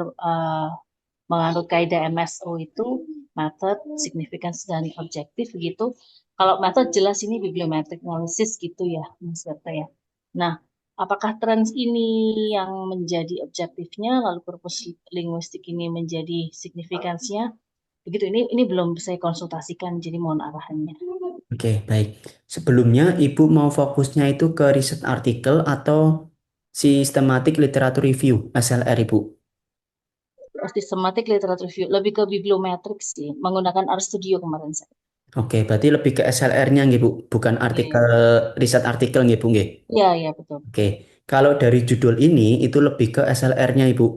menganut kaidah MSO itu method, significance, dan objektif gitu. Kalau method jelas ini bibliometric analysis gitu ya, Mas Berta ya. Nah, apakah trends ini yang menjadi objektifnya, lalu korpus linguistik ini menjadi signifikansinya? Begitu, ini belum saya konsultasikan, jadi mohon arahannya. Oke, baik. Sebelumnya Ibu mau fokusnya itu ke riset artikel atau Systematic Literature Review, SLR, Ibu. Systematic Literature Review, lebih ke bibliometrik sih, menggunakan RStudio kemarin saya. Oke, berarti lebih ke SLR-nya nggih, Bu, bukan artikel riset artikel nggih, Bu nggih. Iya, iya betul. Oke, kalau dari judul ini itu lebih ke SLR-nya, Ibu.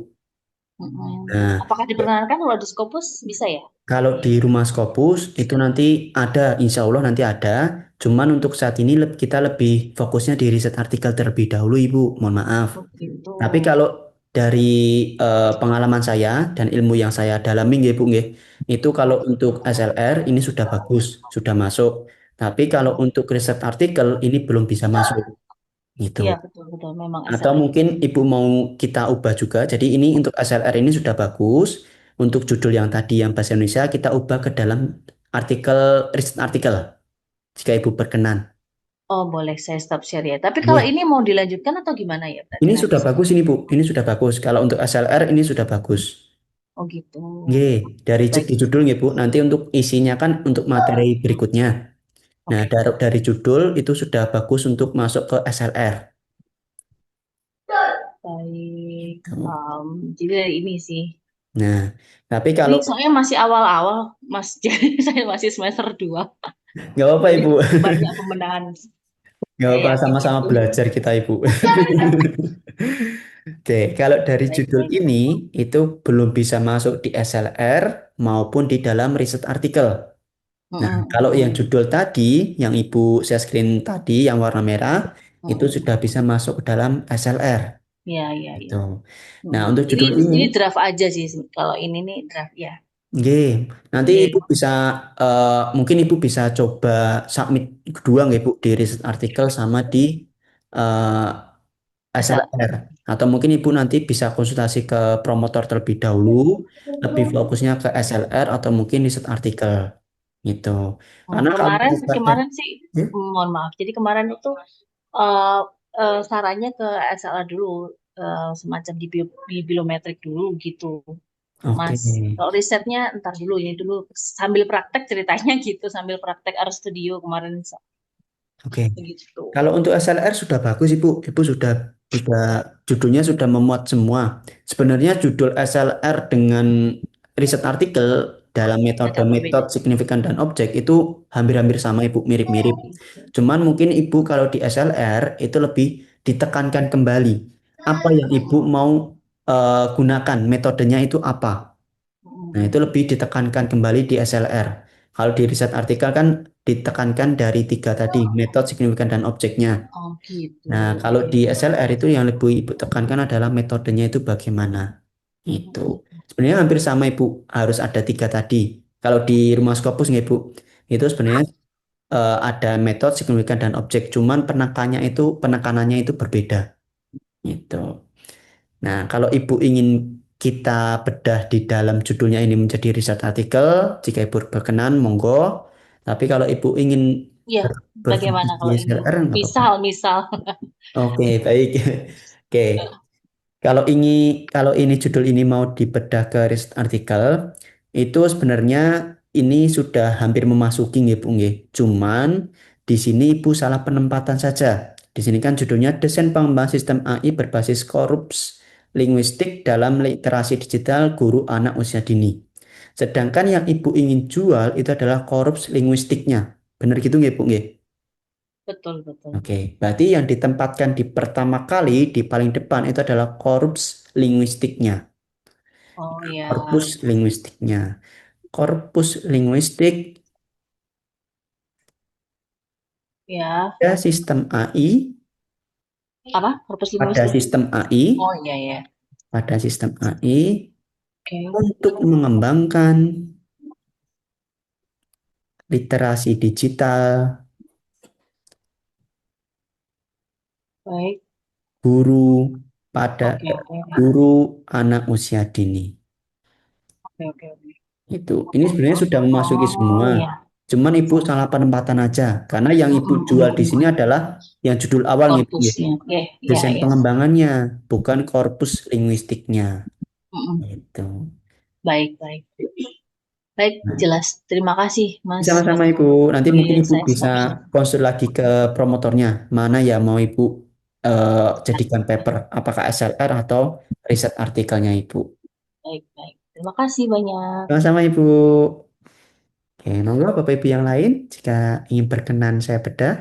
Nah, Apakah diperkenankan kalau di Scopus bisa ya? kalau di Rumah Scopus itu nanti ada, insya Allah nanti ada. Cuman untuk saat ini kita lebih fokusnya di riset artikel terlebih dahulu, Ibu. Mohon maaf. Oh, gitu. Tapi kalau dari pengalaman saya dan ilmu yang saya dalami, nggih, Bu, nggih, itu kalau untuk SLR ini sudah bagus, sudah masuk. Tapi kalau untuk riset artikel ini belum bisa masuk, Iya gitu. betul betul memang Atau SLR. mungkin Ibu mau kita ubah juga. Jadi ini untuk SLR ini sudah bagus. Untuk judul yang tadi yang bahasa Indonesia kita ubah ke dalam artikel riset artikel jika Ibu berkenan. Oh boleh saya stop share ya. Tapi kalau Iya. ini mau dilanjutkan atau gimana ya berarti Ini nanti? sudah bagus ini, Bu. Ini sudah bagus. Kalau untuk SLR ini sudah bagus. Oh gitu. Nggih, dari Baik. judul nggih, Bu. Nanti untuk isinya kan untuk materi berikutnya. Nah, Oke. dari judul itu sudah bagus untuk masuk ke SLR. Baik. Gitu. Jadi dari ini sih. Nah, tapi Ini kalau soalnya masih awal-awal Mas. Jadi saya masih semester 2. nggak apa-apa, Jadi Ibu. banyak pembenahan. Nggak apa, Saya yakin sama-sama itu. belajar kita, Ibu. Oke, kalau dari Baik, judul baik. ini itu belum bisa masuk di SLR maupun di dalam riset artikel. Nah, kalau yang judul tadi, yang Ibu share screen tadi, yang warna merah, itu sudah bisa masuk ke dalam SLR. Iya, iya, iya. Gitu. Nah, untuk Ini judul ini, draft aja sih. Kalau ini nih draft ya. nggih, nanti Iya. Ibu bisa, mungkin Ibu bisa coba submit kedua nggih, Bu, di riset artikel sama di eh, Asal. SLR. Atau mungkin Ibu nanti bisa konsultasi ke promotor terlebih dahulu, lebih fokusnya ke SLR atau mungkin riset artikel. Gitu. Karena kalau Kemarin misalkan, kemarin sih ya, mohon maaf. Jadi kemarin itu eh sarannya ke SLA dulu, semacam di bibliometrik dulu gitu, oke, Mas. Kalau risetnya ntar dulu ini dulu sambil praktek ceritanya gitu, sambil praktek RStudio kemarin oke. begitu. Kalau untuk SLR sudah bagus, Ibu. Ibu sudah judulnya sudah memuat semua. Sebenarnya judul SLR dengan riset artikel dalam Agak berbeda. metode-metode signifikan dan objek itu hampir-hampir sama, Ibu, mirip-mirip. Cuman mungkin Ibu kalau di SLR itu lebih ditekankan kembali apa yang Ibu mau gunakan, metodenya itu apa. Nah, itu lebih ditekankan kembali di SLR. Kalau di riset artikel kan ditekankan dari tiga tadi, metode, signifikan, dan objeknya. Oh gitu. Nah, kalau di SLR itu yang lebih Ibu tekankan adalah metodenya itu bagaimana. Itu. Sebenarnya hampir sama, Ibu. Harus ada tiga tadi. Kalau di Rumah Scopus nggak, Ibu, itu sebenarnya ada metode, signifikan, dan objek. Cuman penekanannya itu berbeda. Gitu. Nah, kalau Ibu ingin kita bedah di dalam judulnya ini menjadi riset artikel, jika Ibu berkenan, monggo. Tapi kalau Ibu ingin Iya, berfokus bagaimana di kalau ini? SLR, nggak apa-apa. Misal. Oke, baik. Oke, kalau ini judul ini mau dibedah ke riset artikel, itu sebenarnya ini sudah hampir memasuki nggih, Bu, nggih. Cuman di sini Ibu salah penempatan saja. Di sini kan judulnya Desain Pengembangan Sistem AI Berbasis Korps Linguistik dalam Literasi Digital Guru Anak Usia Dini. Sedangkan yang Ibu ingin jual itu adalah korps linguistiknya. Benar gitu nggih, Bu, nggih? Betul, betul. Oke, berarti yang ditempatkan di pertama kali di paling depan itu adalah korps linguistiknya. Oh ya, Korpus linguistiknya. Korpus linguistik ya. pada sistem AI, Apa? Korpus pada linguistik? sistem AI, Oh iya ya. pada sistem AI Oke. untuk mengembangkan literasi digital Baik. guru pada Oke, oke. guru anak usia dini. Oke, oke, oke. Ini sebenarnya sudah memasuki Oh semua. ya. Cuman Ibu salah penempatan aja. Karena yang Ibu jual di sini adalah yang judul awalnya, Ibu, ya. Korpusnya. Oke, ya, Desain ya. pengembangannya, bukan korpus linguistiknya. Mm-mm. Itu. Baik, baik. Baik, Nah, jelas. Terima kasih, Mas. Mas. sama-sama, Ibu. Nanti Oke, mungkin Ibu saya bisa stop share. konsul lagi ke promotornya. Mana ya mau Ibu jadikan paper, apakah SLR atau riset artikelnya Ibu. Baik, baik. Terima kasih banyak. Sama-sama Ibu. Oke, monggo Bapak Ibu yang lain jika ingin berkenan saya bedah.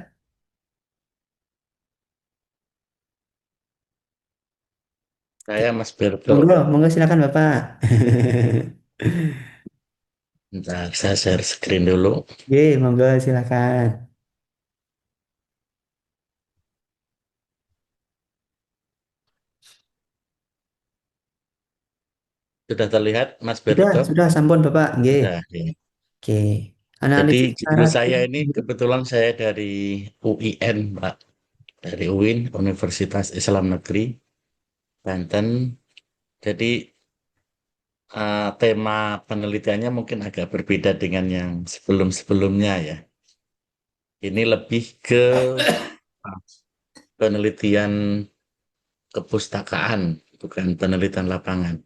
Saya Mas Berto. Monggo, monggo silakan Bapak. Bentar, saya share screen dulu. Oke, monggo silakan. Sudah terlihat Mas Sudah, Berto? sudah sampun Bapak. Oke. Sudah. Ya. Oke. Jadi Analisis judul naratif. saya ini kebetulan saya dari UIN, Pak. Dari UIN, Universitas Islam Negeri, Banten. Jadi tema penelitiannya mungkin agak berbeda dengan yang sebelum-sebelumnya ya. Ini lebih ke penelitian kepustakaan, bukan penelitian lapangan.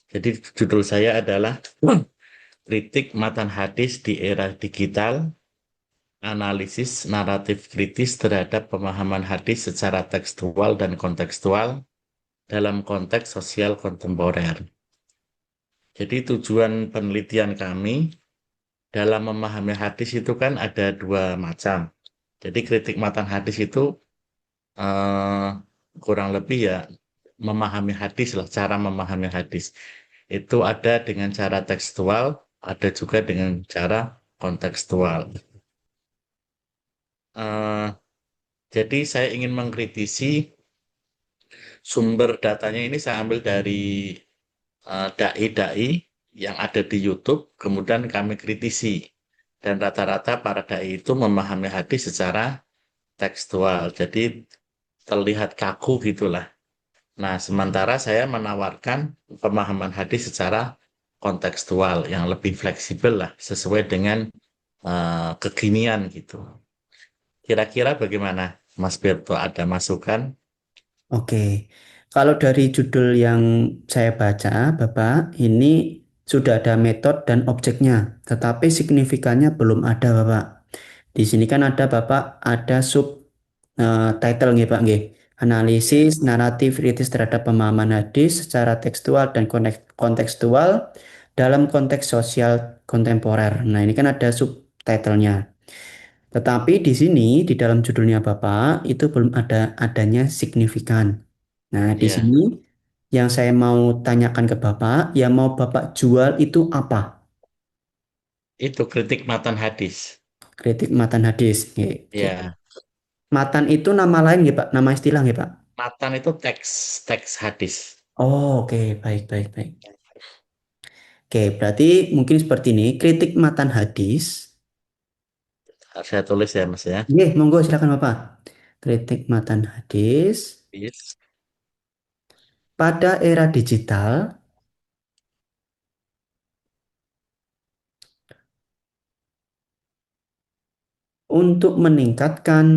Jadi judul saya adalah Kritik Matan Hadis di Era Digital, Analisis Naratif Kritis terhadap Pemahaman Hadis secara tekstual dan kontekstual dalam konteks sosial kontemporer. Jadi tujuan penelitian kami dalam memahami hadis itu kan ada dua macam. Jadi kritik matan hadis itu eh, kurang lebih ya memahami hadis lah, cara memahami hadis. Itu ada dengan cara tekstual, ada juga dengan cara kontekstual. Eh, jadi saya ingin mengkritisi sumber datanya ini saya ambil dari dai-dai yang ada di YouTube, kemudian kami kritisi. Dan rata-rata para dai itu memahami hadis secara tekstual, jadi terlihat kaku gitulah. Nah, sementara saya menawarkan pemahaman hadis secara kontekstual yang lebih fleksibel lah, sesuai dengan kekinian gitu. Kira-kira bagaimana, Mas Berto? Ada masukan? Oke, kalau dari judul yang saya baca, Bapak, ini sudah ada metode dan objeknya, tetapi signifikannya belum ada, Bapak. Di sini kan ada, Bapak, ada sub title nih, Pak, nggih. Ya, Analisis naratif kritis terhadap pemahaman hadis secara tekstual dan kontekstual dalam konteks sosial kontemporer. Nah, ini kan ada subtitlenya. Tetapi di sini di dalam judulnya Bapak itu belum ada adanya signifikan. Nah, di ya, sini yang saya mau tanyakan ke Bapak, yang mau Bapak jual itu apa? itu kritik matan hadis. Kritik matan hadis. Oke, oke. Ya, Matan itu nama lain ya Pak? Nama istilah ya Pak? matan itu teks teks hadis. Oh, oke, baik, baik, baik. Oke, berarti mungkin seperti ini. Kritik matan hadis. Saya tulis ya, Mas ya. Oke, monggo silakan Bapak. Kritik matan hadis Hadis. pada era digital untuk meningkatkan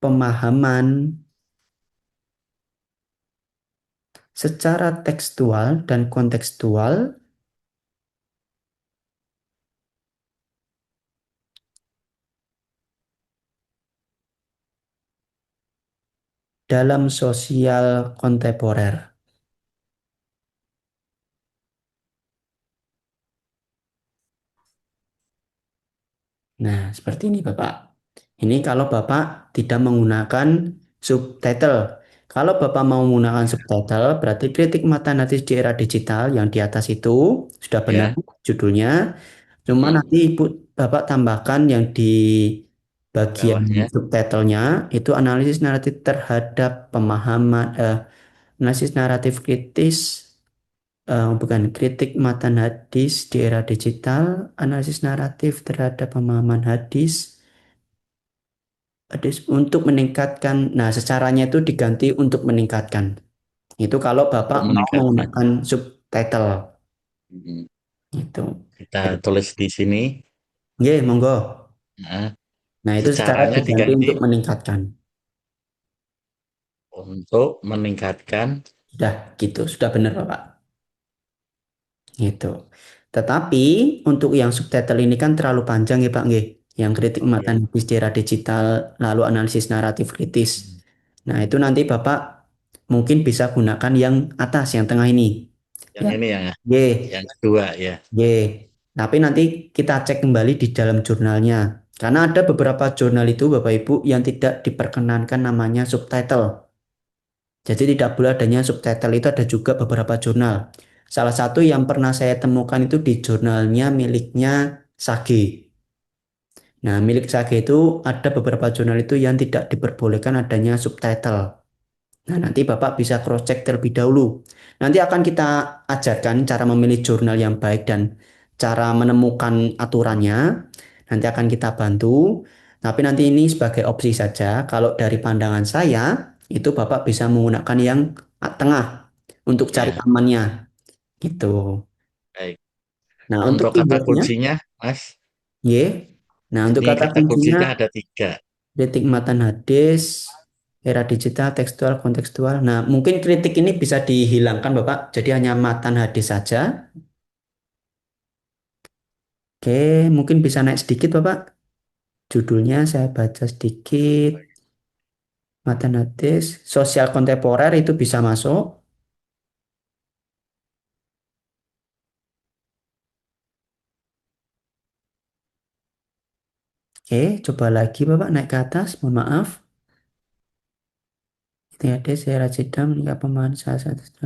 pemahaman secara tekstual dan kontekstual dalam sosial kontemporer. Nah, seperti ini Bapak. Ini kalau Bapak tidak menggunakan subtitle. Kalau Bapak mau menggunakan subtitle, berarti kritik mata nanti di era digital yang di atas itu sudah benar Ya. judulnya. Cuma Hmm, nanti Bapak tambahkan yang di bagian bawahnya. subtitlenya itu analisis naratif terhadap pemahaman, analisis naratif kritis, bukan kritik matan hadis di era digital, analisis naratif terhadap pemahaman hadis untuk meningkatkan. Nah, secaranya itu diganti untuk meningkatkan. Itu kalau Bapak Untuk mau meningkatkan. menggunakan subtitle. Hmm, Itu. kita tulis di sini. Oke, monggo. Nah, Nah, itu secara secaranya diganti diganti untuk meningkatkan. untuk meningkatkan. Sudah gitu, sudah benar Bapak. Gitu. Tetapi untuk yang subtitle ini kan terlalu panjang ya Pak nggih. Yang kritik Oh ya, muatan habis di era digital, lalu analisis naratif kritis. Nah, itu nanti Bapak mungkin bisa gunakan yang atas, yang tengah ini. yang Ya. ini Y, yang kedua ya. Y. Tapi nanti kita cek kembali di dalam jurnalnya. Karena ada beberapa jurnal itu Bapak Ibu yang tidak diperkenankan namanya subtitle. Jadi tidak boleh adanya subtitle itu ada juga beberapa jurnal. Salah satu yang pernah saya temukan itu di jurnalnya miliknya Sage. Nah, milik Sage itu ada beberapa jurnal itu yang tidak diperbolehkan adanya subtitle. Nah, nanti Bapak bisa cross-check terlebih dahulu. Nanti akan kita ajarkan cara memilih jurnal yang baik dan cara menemukan aturannya. Nanti akan kita bantu. Tapi nanti ini sebagai opsi saja. Kalau dari pandangan saya, itu Bapak bisa menggunakan yang tengah untuk cari Ya, amannya. Gitu. baik. Nah, untuk Untuk kata keywordnya, kuncinya, Mas, Y. Nah, untuk ini kata kata kuncinya, kuncinya ada 3. kritik matan hadis, era digital, tekstual, kontekstual. Nah, mungkin kritik ini bisa dihilangkan, Bapak. Jadi hanya matan hadis saja. Oke, mungkin bisa naik sedikit, Bapak. Judulnya saya baca sedikit. Matan hadis, sosial kontemporer itu bisa masuk. Oke, coba lagi, Bapak, naik ke atas. Mohon maaf. Kritik hadis, era jeda, menikah pemahaman salah satu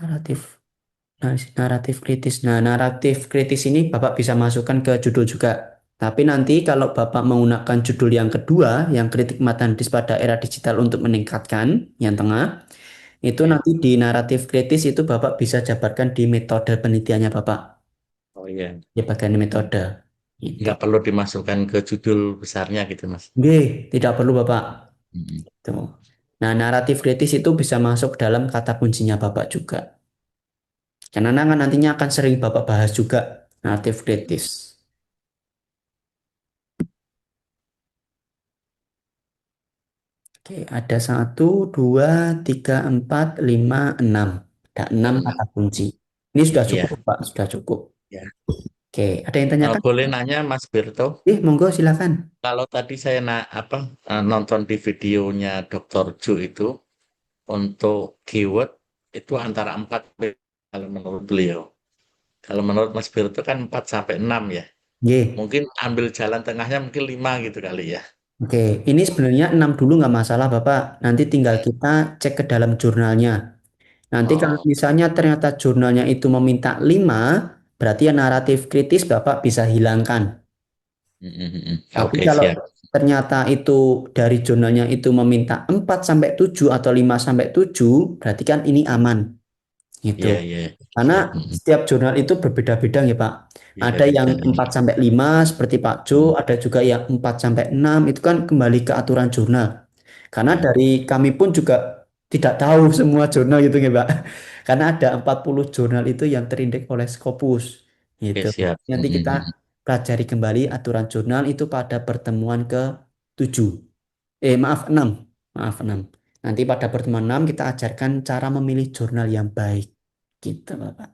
naratif. Naratif kritis. Nah, naratif kritis ini Bapak bisa masukkan ke judul juga. Tapi nanti kalau Bapak menggunakan judul yang kedua, yang kritik matematis pada era digital untuk meningkatkan, yang tengah, itu Ya. nanti di naratif kritis itu Bapak bisa jabarkan di metode penelitiannya Bapak. Oh iya, Di bagian metode. Gitu. nggak perlu dimasukkan ke judul besarnya gitu, Mas. Oke, tidak perlu Bapak. Mm-mm. Tuh. Nah, naratif kritis itu bisa masuk dalam kata kuncinya Bapak juga. Karena nantinya akan sering Bapak bahas juga naratif kritis. Oke, ada 1, 2, 3, 4, 5, 6. Ada 6 Enam. kata kunci. Ini sudah Iya, cukup, Pak. Sudah cukup. ya. Oke, ada yang tanyakan? Boleh nanya, Mas Berto, Monggo silakan. kalau tadi saya nonton di videonya Dr. Ju itu untuk keyword itu antara 4 kalau menurut beliau. Kalau menurut Mas Berto kan 4 sampai 6 ya. Ye. Mungkin ambil jalan tengahnya mungkin 5 gitu kali ya. Oke, ini sebenarnya 6 dulu nggak masalah, Bapak. Nanti tinggal kita cek ke dalam jurnalnya. Nanti kalau Oh, misalnya ternyata jurnalnya itu meminta 5, berarti ya naratif kritis Bapak bisa hilangkan. Tapi oke, kalau siap. ternyata itu dari jurnalnya itu meminta 4 sampai 7 atau 5 sampai 7, berarti kan ini aman gitu. Iya, iya, Karena siap. setiap jurnal itu berbeda-beda ya Pak. Ada yang Beda-beda. 4 sampai 5 seperti Pak Jo, ada juga yang 4 sampai 6 itu kan kembali ke aturan jurnal. Karena Ya, dari kami pun juga tidak tahu semua jurnal gitu ya Pak. Karena ada 40 jurnal itu yang terindeks oleh Scopus oke, gitu. siap. Nanti kita pelajari kembali aturan jurnal itu pada pertemuan ke-7. Maaf 6. Maaf 6. Nanti pada pertemuan 6 kita ajarkan cara memilih jurnal yang baik. Gitu Bapak.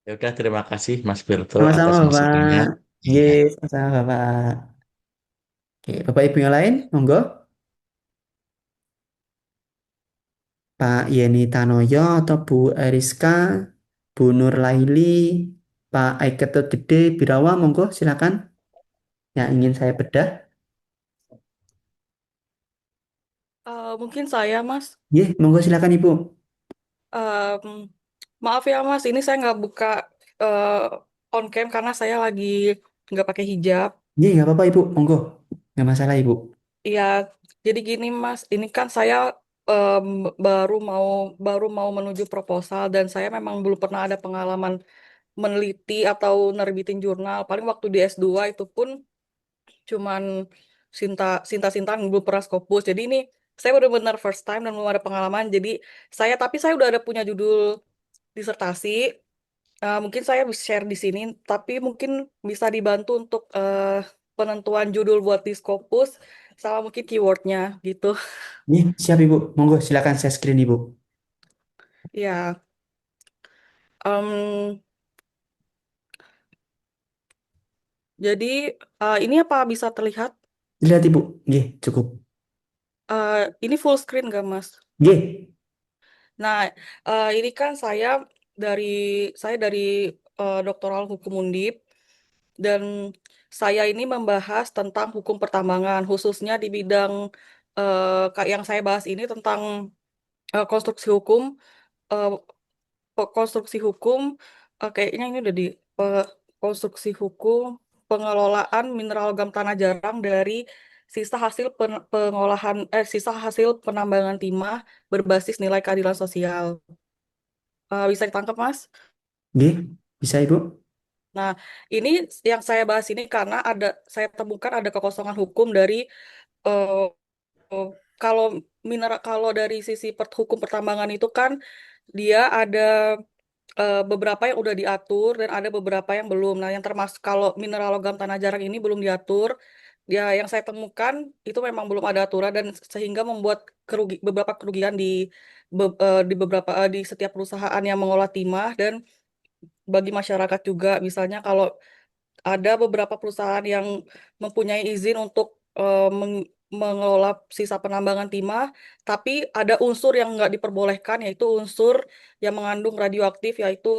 Ya udah, terima kasih Mas Berto Sama-sama atas Bapak. masukannya. Iya. Yes, sama-sama Bapak. Oke, Bapak Ibu yang lain, monggo. Pak Yeni Tanoyo atau Bu Eriska, Bu Nur Laili, Pak Aiketul Gede Birawa, monggo silakan. Yang ingin saya bedah. Mungkin saya, Mas. Monggo silakan Ibu. Em, Maaf ya, Mas. Ini saya nggak buka on cam karena saya lagi nggak pakai hijab. Nggak apa-apa Ibu, monggo. Nggak masalah Ibu. Iya, jadi gini, Mas. Ini kan saya em, baru mau baru mau menuju proposal dan saya memang belum pernah ada pengalaman meneliti atau nerbitin jurnal. Paling waktu di S2 itu pun cuman Sinta belum pernah Scopus. Jadi ini saya benar-benar first time dan belum ada pengalaman. Jadi tapi saya udah ada punya judul disertasi. Mungkin saya bisa share di sini, tapi mungkin bisa dibantu untuk penentuan judul buat di Scopus sama mungkin keywordnya gitu. Siap Ibu. Monggo silakan saya screen Ibu. Ya, em, jadi ini apa bisa terlihat? Lihat Ibu, nggih, cukup. Ini full screen gak, Mas? Nggih, Nah, ini kan dari dari doktoral hukum Undip dan saya ini membahas tentang hukum pertambangan, khususnya di bidang yang saya bahas ini tentang konstruksi hukum, eh, konstruksi hukum, kayaknya ini udah di konstruksi hukum pengelolaan mineral logam tanah jarang dari sisa hasil penambangan timah berbasis nilai keadilan sosial. Bisa ditangkap, Mas? nggih, bisa Ibu. Nah, ini yang saya bahas ini karena saya temukan ada kekosongan hukum dari eh, eh, kalau kalau dari sisi hukum pertambangan itu kan dia ada beberapa yang udah diatur dan ada beberapa yang belum. Nah, yang termasuk kalau mineral logam tanah jarang ini belum diatur, ya yang saya temukan itu memang belum ada aturan dan sehingga membuat beberapa kerugian di beberapa di setiap perusahaan yang mengolah timah dan bagi masyarakat juga. Misalnya kalau ada beberapa perusahaan yang mempunyai izin untuk mengelola sisa penambangan timah, tapi ada unsur yang nggak diperbolehkan, yaitu unsur yang mengandung radioaktif, yaitu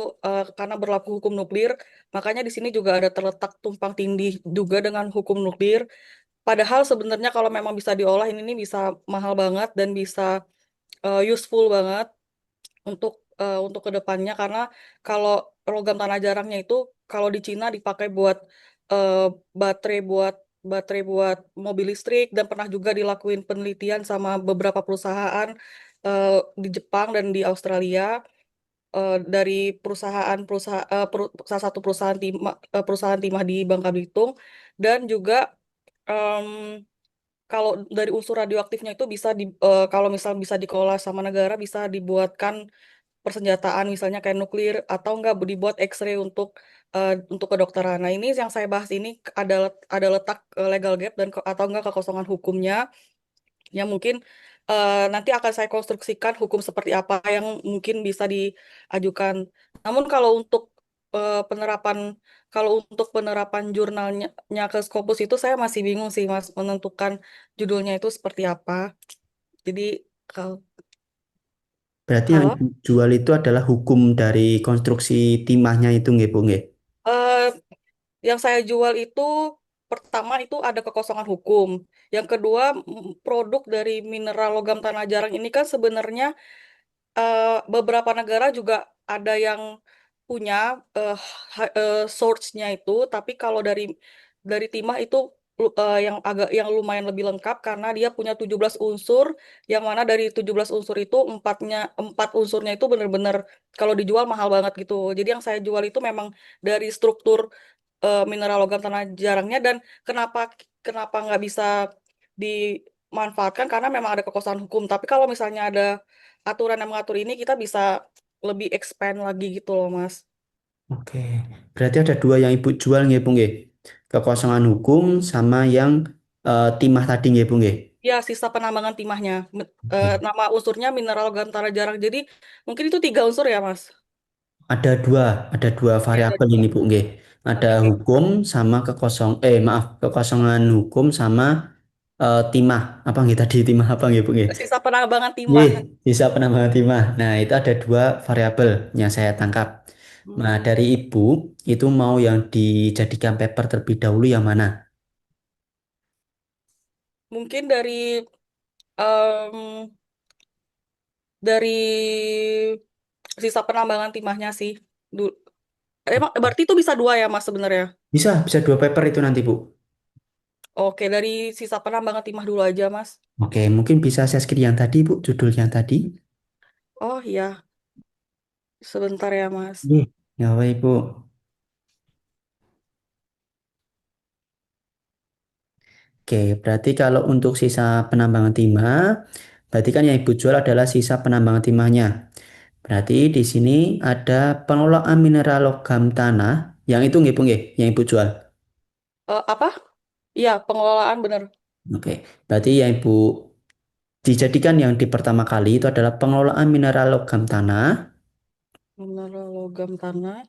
karena berlaku hukum nuklir. Makanya di sini juga ada terletak tumpang tindih juga dengan hukum nuklir. Padahal sebenarnya kalau memang bisa diolah ini bisa mahal banget dan bisa useful banget untuk kedepannya karena kalau logam tanah jarangnya itu kalau di Cina dipakai buat eh, baterai buat buat mobil listrik dan pernah juga dilakuin penelitian sama beberapa perusahaan eh, di Jepang dan di Australia dari salah satu perusahaan timah di Bangka Belitung dan juga em, kalau dari unsur radioaktifnya itu kalau misal bisa dikelola sama negara bisa dibuatkan persenjataan misalnya kayak nuklir atau enggak dibuat X-ray untuk kedokteran. Nah, ini yang saya bahas ini ada letak legal gap atau enggak kekosongan hukumnya yang mungkin nanti akan saya konstruksikan hukum seperti apa yang mungkin bisa diajukan. Namun penerapan kalau untuk penerapan jurnalnya ke Scopus itu saya masih bingung sih Mas menentukan judulnya itu seperti apa. Jadi kalau Berarti yang halo. Ibu jual itu adalah hukum dari konstruksi timahnya itu nggih, Bu, nggih. Eh, Yang saya jual itu pertama itu ada kekosongan hukum. Yang kedua produk dari mineral logam tanah jarang ini kan sebenarnya beberapa negara juga ada yang punya source-nya itu, tapi kalau dari timah itu yang lumayan lebih lengkap karena dia punya 17 unsur, yang mana dari 17 unsur itu empat unsurnya itu benar-benar kalau dijual mahal banget gitu. Jadi yang saya jual itu memang dari struktur mineral logam tanah jarangnya dan kenapa kenapa nggak bisa dimanfaatkan karena memang ada kekosongan hukum. Tapi kalau misalnya ada aturan yang mengatur ini kita bisa lebih expand lagi gitu loh Mas. Oke, berarti ada dua yang Ibu jual nggih, Bu, nggih. Kekosongan hukum sama yang timah tadi nggih, Bu, nggih. Ya sisa penambangan timahnya. Oke. Nama unsurnya mineral logam tanah jarang. Jadi mungkin itu 3 unsur ya Mas. Ada dua Ya ada variabel dua. ini, Bu, nggih. Ada Oke. hukum sama maaf, kekosongan hukum sama timah. Apa nggih tadi timah apa nggih, Bu, nggih? Sisa penambangan timah. Nggih, sisa penambangan timah. Nah, itu ada dua variabel yang saya tangkap. Nah, Hmm. dari Ibu itu mau yang dijadikan paper terlebih dahulu yang mana? Mungkin em, dari sisa penambangan timahnya sih. Du- Emang berarti itu bisa 2 ya Mas sebenarnya? Bisa dua paper itu nanti, Bu. Oke, dari sisa penambangan timah dulu aja, Mas. Oke, mungkin bisa saya screen yang tadi, Bu, judul yang tadi. Oh iya, sebentar ya, Mas. Nih, ya baik, Bu. Oke, berarti kalau untuk sisa penambangan timah, berarti kan yang Ibu jual adalah sisa penambangan timahnya. Berarti di sini ada pengelolaan mineral logam tanah, yang itu nggih, Bu, nggih, yang Ibu jual. Apa? Iya, pengelolaan bener. Oke, berarti yang Ibu dijadikan yang di pertama kali itu adalah pengelolaan mineral logam tanah Mineral logam tanah.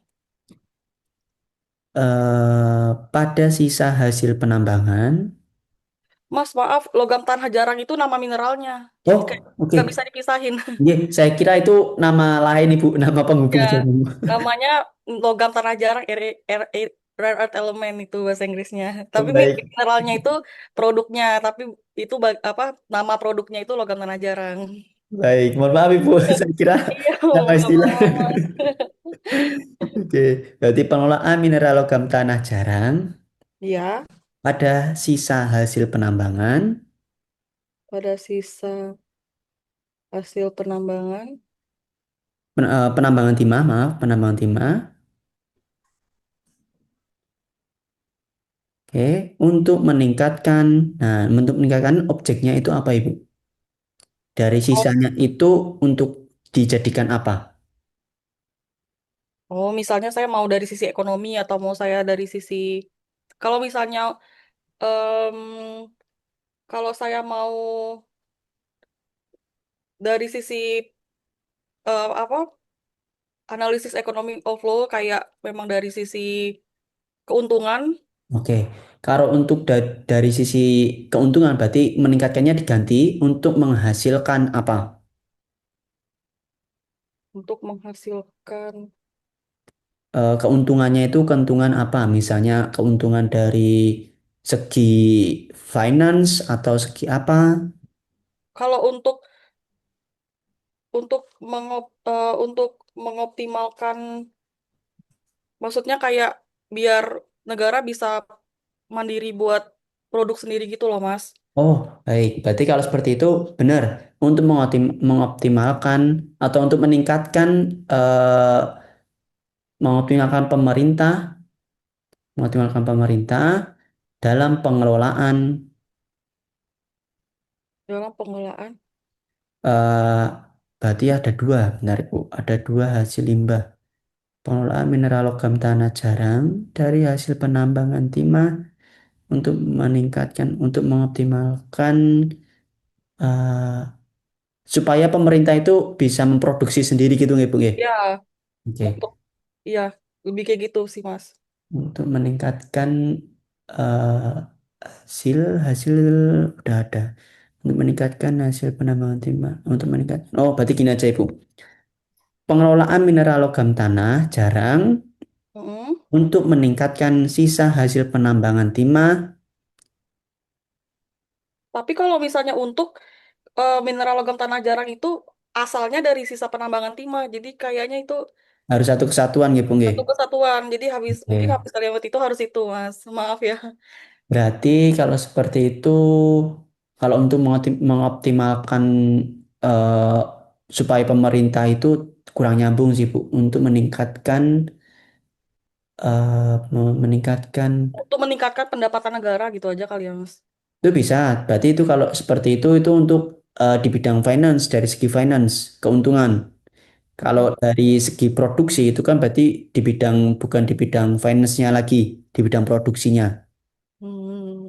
pada sisa hasil penambangan. Mas, maaf, logam tanah jarang itu nama mineralnya. Jadi Oh, kayak oke. nggak bisa dipisahin. Iya, saya kira itu nama lain Ibu, nama penghubung Ya, jarum. namanya logam tanah jarang, rare earth element itu bahasa Inggrisnya. Tapi Baik, mineralnya itu produknya, tapi itu apa nama produknya itu logam tanah jarang. baik. Mohon maaf Ibu, saya kira Iya, nama nggak istilah. apa-apa, Mas. Oke, berarti pengelolaan mineral logam tanah jarang Iya, pada sisa hasil penambangan. pada sisa hasil penambangan. Penambangan timah, maaf, penambangan timah. Oke, untuk meningkatkan objeknya itu apa Ibu? Dari Oh, sisanya itu untuk dijadikan apa? oh, misalnya saya mau dari sisi ekonomi atau mau saya dari sisi, kalau misalnya em, kalau saya mau dari sisi apa analisis ekonomi of law kayak memang dari sisi keuntungan Oke, kalau untuk dari sisi keuntungan berarti meningkatkannya diganti untuk menghasilkan apa? untuk menghasilkan. Keuntungannya itu keuntungan apa? Misalnya keuntungan dari segi finance atau segi apa? Kalau untuk mengoptimalkan, maksudnya kayak biar negara bisa mandiri buat produk sendiri gitu loh, Mas. Oh, baik. Berarti kalau seperti itu benar untuk mengoptimalkan atau untuk mengoptimalkan pemerintah dalam pengelolaan Dalam pengelolaan. eh, berarti ada dua, benar Bu. Ada dua hasil limbah. Pengelolaan mineral logam tanah jarang dari hasil penambangan timah untuk mengoptimalkan eh, supaya pemerintah itu bisa memproduksi sendiri gitu nggak Bu nggih? Ya, Oke. untuk ya lebih kayak gitu sih, Mas. Untuk meningkatkan eh, hasil hasil udah ada. Untuk meningkatkan hasil penambangan timah, untuk meningkatkan. Oh, berarti gini aja Ibu. Pengelolaan mineral logam tanah jarang Mm-mm. untuk meningkatkan sisa hasil penambangan timah Tapi kalau misalnya untuk mineral logam tanah jarang itu asalnya dari sisa penambangan timah. Jadi kayaknya itu harus satu kesatuan gitu nggih. satu kesatuan. Jadi mungkin Oke. habis kalimat itu harus itu, Mas. Maaf ya. Berarti kalau seperti itu, kalau untuk mengoptimalkan eh, supaya pemerintah itu kurang nyambung sih Bu, untuk meningkatkan Untuk meningkatkan pendapatan negara gitu aja kali ya, Mas. itu bisa. Berarti itu kalau seperti itu untuk di bidang finance dari segi finance keuntungan. Kalau Hmm. dari segi produksi itu kan berarti bukan di bidang finance-nya lagi, di bidang produksinya. Hmm.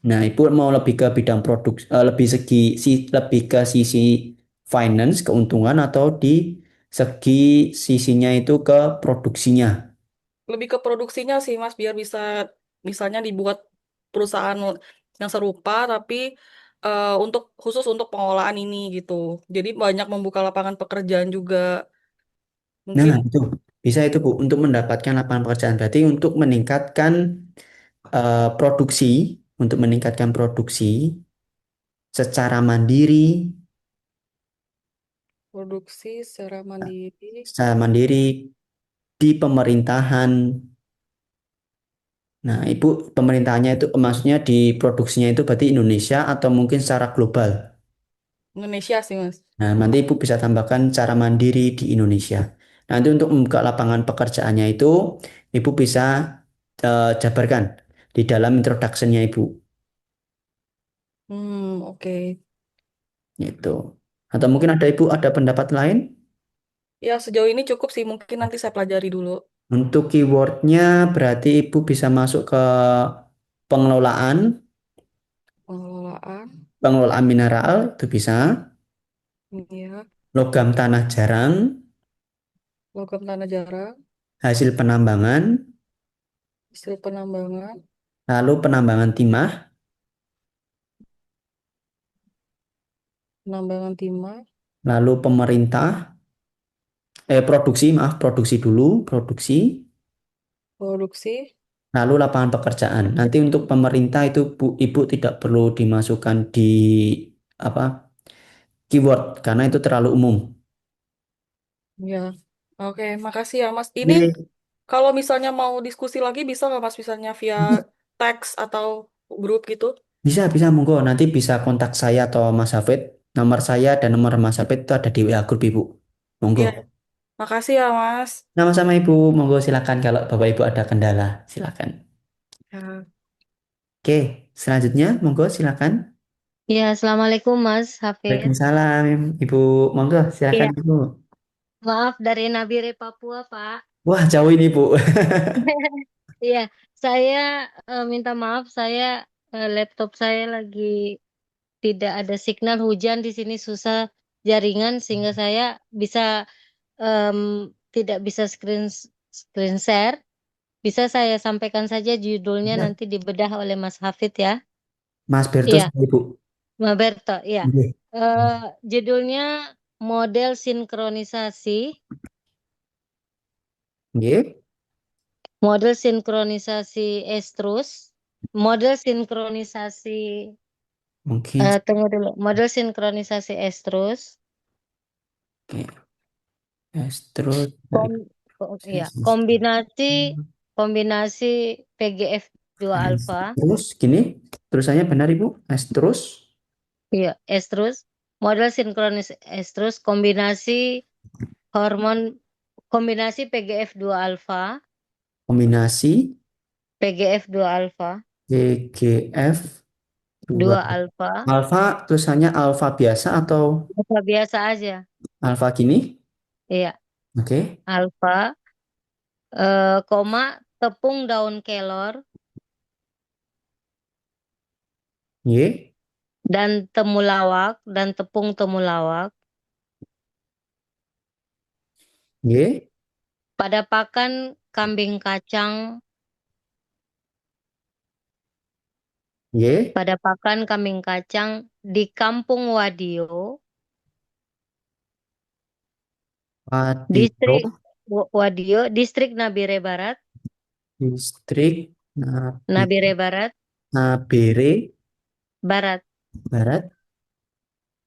Nah, Ibu mau lebih ke bidang lebih ke sisi finance keuntungan atau di segi sisinya itu ke produksinya. Lebih ke produksinya sih, Mas, biar bisa misalnya dibuat perusahaan yang serupa tapi khusus untuk pengolahan ini gitu. Jadi banyak membuka lapangan pekerjaan juga. Nah, Mungkin itu bisa itu Bu untuk mendapatkan lapangan pekerjaan. Berarti produksi, untuk meningkatkan produksi secara mandiri, produksi secara mandiri di pemerintahan. Nah, Ibu pemerintahannya itu maksudnya di produksinya itu berarti Indonesia atau mungkin secara global. Indonesia sih, Mas. Nah, nanti Ibu bisa tambahkan cara mandiri di Indonesia. Nanti untuk membuka lapangan pekerjaannya itu Ibu bisa jabarkan di dalam introduction-nya Ibu. Oke. Gitu. Atau mungkin ada pendapat lain? Ya, sejauh ini cukup sih. Mungkin nanti saya pelajari dulu. Untuk keywordnya berarti Ibu bisa masuk ke pengelolaan, pengelolaan, pengelolaan mineral itu bisa, ya, logam tanah jarang, logam tanah jarang, hasil penambangan, hasil penambangan, lalu penambangan timah, penambangan timah, lalu produksi, maaf, produksi dulu, produksi, produksi, lalu lapangan pekerjaan. Nanti untuk pemerintah itu Ibu tidak perlu dimasukkan di apa keyword karena itu terlalu umum. ya. Oke, makasih ya Mas. Ini Oke. kalau misalnya mau diskusi lagi bisa nggak Mas misalnya via teks atau grup gitu? Bisa, bisa, monggo. Nanti bisa kontak saya atau Mas Hafid. Nomor saya dan nomor Mas Hafid itu ada di WA grup Ibu. Monggo. Iya, makasih ya Mas. Sama-sama Ibu. Monggo silakan kalau Bapak Ibu ada kendala. Silakan. Ya. Oke, selanjutnya monggo silakan. Ya, Assalamualaikum Mas Hafid. Waalaikumsalam Ibu. Monggo silakan Iya, Ibu. maaf dari Nabire Papua, Pak. Wah, jauh ini Bu. Iya, saya minta maaf, laptop saya lagi tidak ada signal hujan di sini susah jaringan sehingga saya bisa em, tidak bisa screen share. Bisa saya sampaikan saja judulnya Bisa. nanti dibedah oleh Mas Hafid ya. Mas Bertus Iya, Ibu. Mas Berto, iya. Oke. Judulnya model sinkronisasi. Oke. Model sinkronisasi estrus, model sinkronisasi, Mungkin. tunggu dulu, model sinkronisasi estrus, Oke. Terus dari ya, kombinasi kombinasi PGF 2 alfa, terus gini, terusannya benar Ibu? Terus ya, estrus, model sinkronis estrus, hormon, kombinasi PGF 2 alfa, kombinasi PGF 2 alfa, GGF 2 2 alfa, alfa, tulisannya alfa biasa atau alfa biasa aja, alfa gini? iya, Oke. alfa. Koma tepung daun kelor Y, dan temulawak dan tepung temulawak Y, pada pakan kambing kacang Y, pada pakan kambing kacang di Kampung Wadio, Wadito, distrik Wadio, distrik Nabire Barat, distrik Nabire Barat, Nabire Barat, Barat,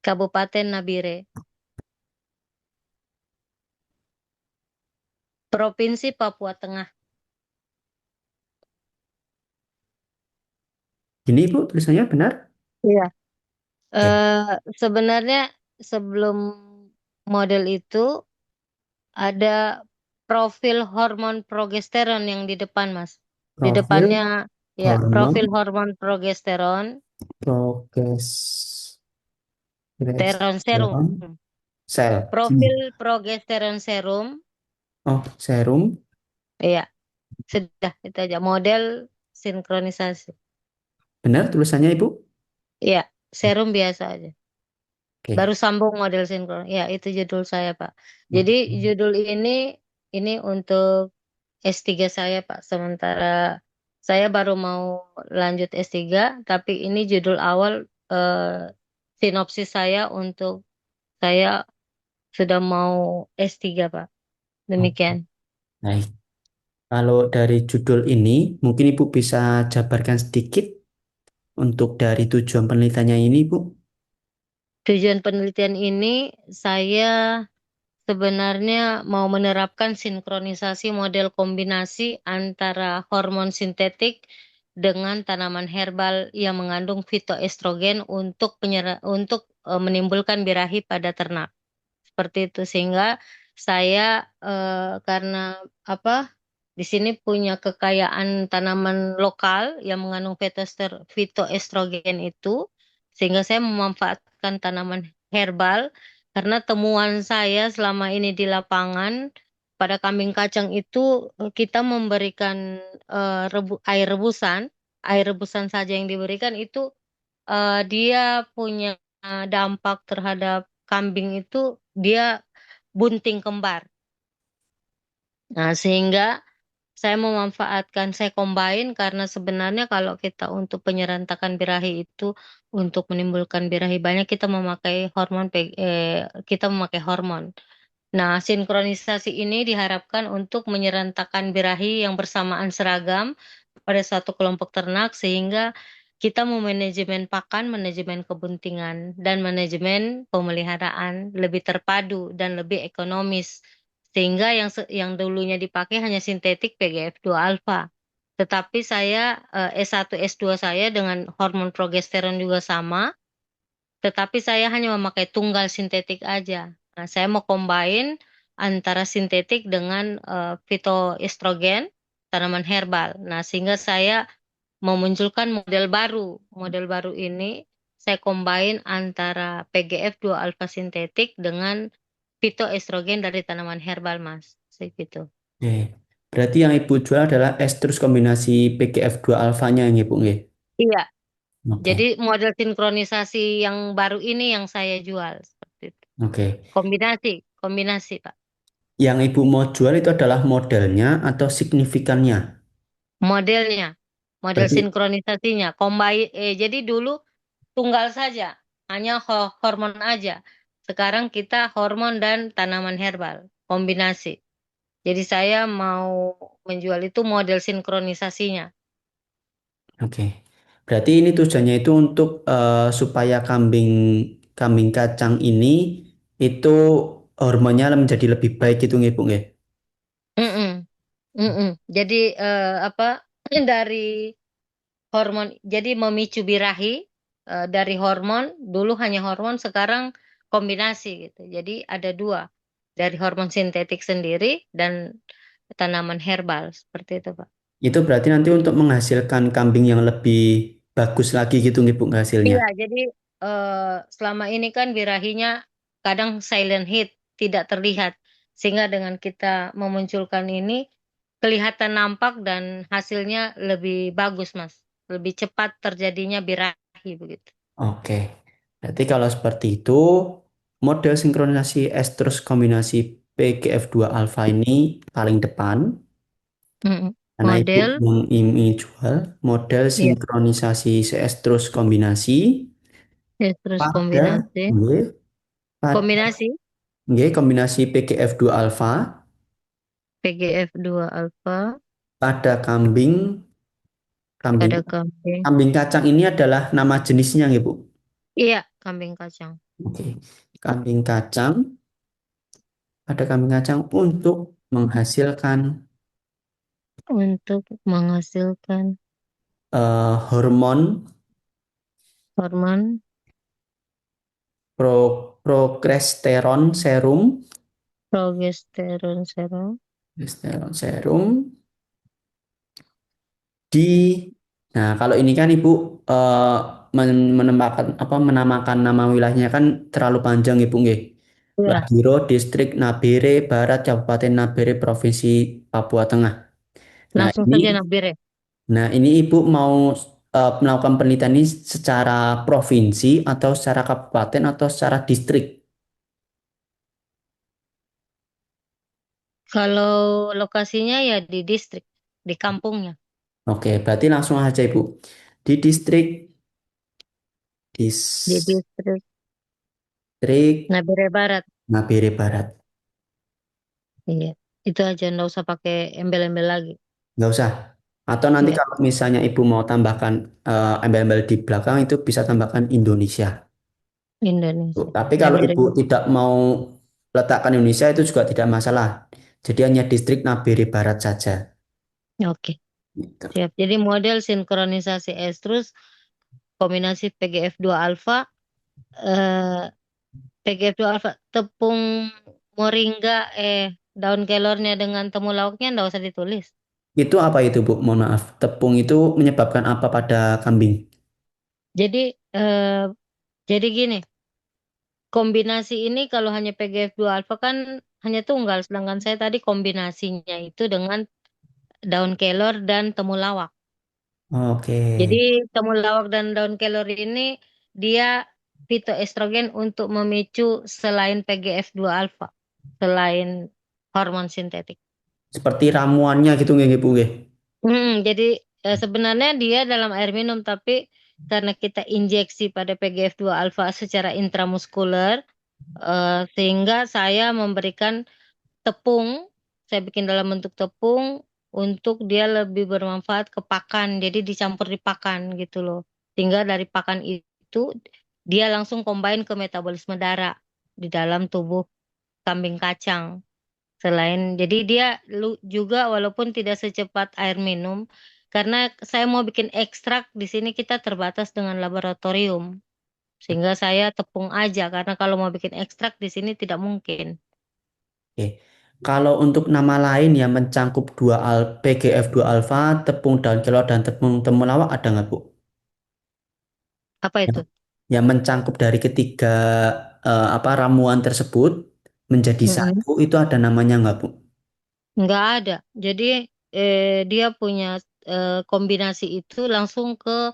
Kabupaten Nabire, Provinsi Papua Tengah. gini Ibu, tulisannya benar? Iya. Oke. Sebenarnya sebelum model itu ada profil hormon progesteron yang di depan, Mas. Di Profil depannya ya hormon profil hormon progesteron, teron serum. progesteron sel. Profil progesteron serum, Oh, serum. ya sudah itu aja model sinkronisasi. Benar tulisannya Ibu? Ya, serum biasa aja. Oke. Baru sambung model sinkron. Ya, itu judul saya, Pak. Jadi judul ini untuk S3 saya, Pak. Sementara saya baru mau lanjut S3, tapi ini judul awal sinopsis saya untuk saya sudah mau S3, Pak. Demikian. Baik. Kalau dari judul ini, mungkin Ibu bisa jabarkan sedikit untuk dari tujuan penelitiannya ini, Bu. Tujuan penelitian ini saya sebenarnya mau menerapkan sinkronisasi model kombinasi antara hormon sintetik dengan tanaman herbal yang mengandung fitoestrogen untuk menimbulkan birahi pada ternak. Seperti itu sehingga saya karena apa di sini punya kekayaan tanaman lokal yang mengandung fitoestrogen itu sehingga saya memanfaatkan tanaman herbal karena temuan saya selama ini di lapangan pada kambing kacang itu kita memberikan air rebusan saja yang diberikan itu dia punya dampak terhadap kambing itu dia bunting kembar. Nah, sehingga saya memanfaatkan, saya combine karena sebenarnya kalau kita untuk penyerantakan birahi itu untuk menimbulkan birahi banyak kita memakai kita memakai hormon. Nah, sinkronisasi ini diharapkan untuk menyerantakan birahi yang bersamaan seragam pada suatu kelompok ternak sehingga kita memanajemen pakan, manajemen kebuntingan, dan manajemen pemeliharaan lebih terpadu dan lebih ekonomis. Sehingga yang dulunya dipakai hanya sintetik PGF2 alfa. Tetapi saya S1 S2 saya dengan hormon progesteron juga sama, tetapi saya hanya memakai tunggal sintetik aja. Nah, saya mau combine antara sintetik dengan fitoestrogen, tanaman herbal. Nah, sehingga saya memunculkan model baru. Model baru ini saya combine antara PGF2 alfa sintetik dengan fitoestrogen dari tanaman herbal, Mas. Segitu. Oke. Berarti yang Ibu jual adalah estrus kombinasi PGF2 alfanya yang Ibu nggih. Iya, Oke. jadi model sinkronisasi yang baru ini yang saya jual seperti itu. Oke. Kombinasi, Pak. Yang Ibu mau jual itu adalah modelnya atau signifikannya. Modelnya, model Berarti sinkronisasinya. Jadi dulu tunggal saja, hanya hormon aja. Sekarang kita hormon dan tanaman herbal, kombinasi. Jadi saya mau menjual itu model sinkronisasinya. oke. Berarti ini tujuannya itu untuk supaya kambing kambing kacang ini itu hormonnya menjadi lebih baik gitu nggih Bu nggih. Mm-mm, mm-mm. Jadi apa dari hormon, jadi memicu birahi dari hormon, dulu hanya hormon, sekarang kombinasi gitu. Jadi ada dua, dari hormon sintetik sendiri dan tanaman herbal, seperti itu, Pak. Itu berarti nanti untuk menghasilkan kambing yang lebih bagus lagi gitu nggih Bu hasilnya. Iya, jadi selama ini kan birahinya kadang silent hit, tidak terlihat. Sehingga dengan kita memunculkan ini, kelihatan nampak dan hasilnya lebih bagus, Mas. Lebih cepat terjadinya birahi begitu. Oke. Berarti kalau seperti itu model sinkronisasi estrus kombinasi PGF2 alfa ini paling depan. Mm-mm. Karena Ibu Model, yang ini jual model iya, sinkronisasi seestrus kombinasi terus pada kombinasi, nggih, pada kombinasi nggih, kombinasi PGF2 alfa PGF2 alfa pada kambing kambing pada kambing. kambing kacang ini adalah nama jenisnya nggih Bu. Iya, kambing kacang. Oke. Kambing kacang pada kambing kacang untuk menghasilkan Untuk menghasilkan hormon hormon progesteron serum progesteron serum. progesteron serum di nah kalau ini kan Ibu eh, menamakan nama wilayahnya kan terlalu panjang Ibu nggih. Iya, Ladiro Distrik Nabire Barat Kabupaten Nabire Provinsi Papua Tengah. Nah langsung ini saja Nabire. nah ini Ibu mau melakukan penelitian ini secara provinsi atau secara kabupaten atau secara distrik. Kalau lokasinya ya di distrik, di kampungnya, Oke, berarti langsung aja Ibu. Di di distrik distrik Nabire Barat. Nabire Barat. Iya, itu aja, nggak usah pakai embel-embel lagi. Nggak usah. Atau nanti Iya, kalau misalnya Ibu mau tambahkan embel-embel di belakang itu bisa tambahkan Indonesia. Tuh, Indonesia. tapi kalau Nabire. Ibu tidak mau letakkan Indonesia itu juga tidak masalah. Jadi hanya distrik Nabire Barat saja. Oke, Gitu. siap. Jadi model sinkronisasi estrus kombinasi PGF2 alfa, eh, PGF2 alfa, tepung moringa, daun kelornya dengan temulawaknya nggak usah ditulis. Itu apa itu Bu? Mohon maaf. Tepung itu menyebabkan apa pada kambing? Jadi eh, jadi gini, kombinasi ini kalau hanya PGF2 alfa kan hanya tunggal, sedangkan saya tadi kombinasinya itu dengan daun kelor dan temulawak. Oke. Jadi temulawak dan daun kelor ini dia fitoestrogen untuk memicu selain PGF2 alfa, selain hormon sintetik. Seperti ramuannya gitu nggih Bu nggih. Jadi sebenarnya dia dalam air minum, tapi karena kita injeksi pada PGF2 alfa secara intramuskuler, sehingga saya memberikan tepung, saya bikin dalam bentuk tepung untuk dia lebih bermanfaat ke pakan. Jadi dicampur di pakan gitu loh. Sehingga dari pakan itu dia langsung combine ke metabolisme darah di dalam tubuh kambing kacang. Jadi dia juga walaupun tidak secepat air minum, karena saya mau bikin ekstrak di sini kita terbatas dengan laboratorium. Sehingga saya tepung aja karena kalau mau bikin ekstrak di sini tidak mungkin. Oke. Kalau untuk nama lain yang mencangkup PGF2 alfa, tepung daun kelor dan tepung temulawak ada nggak Bu? Apa itu? Yang mencangkup dari ketiga ramuan tersebut menjadi Mm-mm. satu itu ada namanya nggak Bu? Nggak ada. Jadi dia punya kombinasi itu langsung ke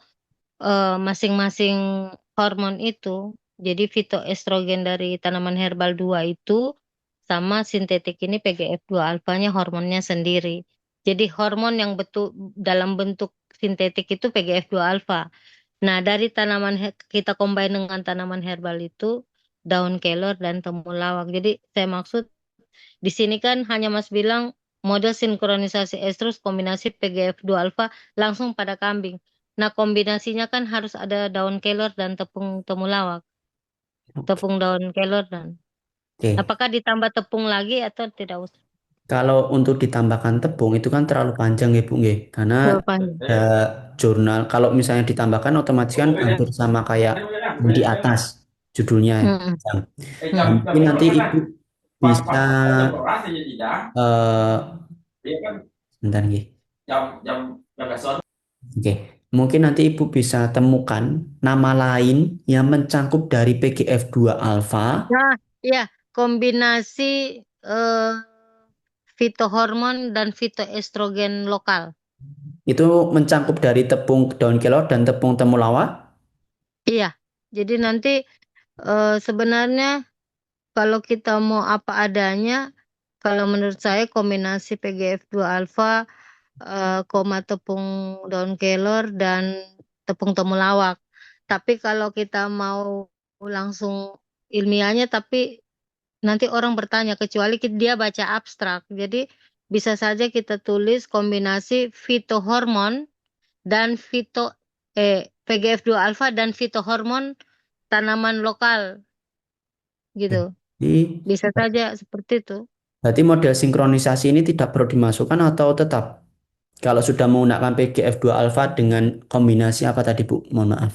masing-masing hormon itu. Jadi fitoestrogen dari tanaman herbal 2 itu sama sintetik ini PGF2 alfanya hormonnya sendiri. Jadi hormon yang betul dalam bentuk sintetik itu PGF2 alfa. Nah, dari kita combine dengan tanaman herbal itu daun kelor dan temulawak. Jadi saya maksud di sini kan hanya Mas bilang model sinkronisasi estrus kombinasi PGF2 alfa langsung pada kambing. Nah, kombinasinya kan harus ada daun kelor dan tepung temulawak. Tepung daun kelor dan. Oke. Apakah ditambah tepung lagi atau tidak usah? Kalau untuk ditambahkan tepung itu kan terlalu panjang ya Bu nggih. Karena Jawabannya. ada jurnal kalau misalnya ditambahkan otomatis kan hampir sama kayak yang di atas judulnya. Mm-mm. Nah, Mm. mungkin nanti Ibu bisa eh sebentar nggih. Oke. Mungkin nanti Ibu bisa temukan nama lain yang mencangkup dari PGF2 alfa. Nah, ya, kombinasi eh, fitohormon dan fitoestrogen lokal. Itu mencangkup dari tepung daun kelor dan tepung temulawak. Iya, jadi nanti sebenarnya kalau kita mau apa adanya, kalau menurut saya kombinasi PGF2 alfa, koma tepung daun kelor dan tepung temulawak. Tapi kalau kita mau langsung ilmiahnya, tapi nanti orang bertanya, kecuali dia baca abstrak. Jadi bisa saja kita tulis kombinasi fitohormon dan PGF2 alfa dan fitohormon tanaman lokal gitu. Jadi, Bisa saja seperti itu. berarti model sinkronisasi ini tidak perlu dimasukkan atau tetap? Kalau sudah menggunakan PGF2 alfa dengan kombinasi apa tadi Bu? Mohon maaf.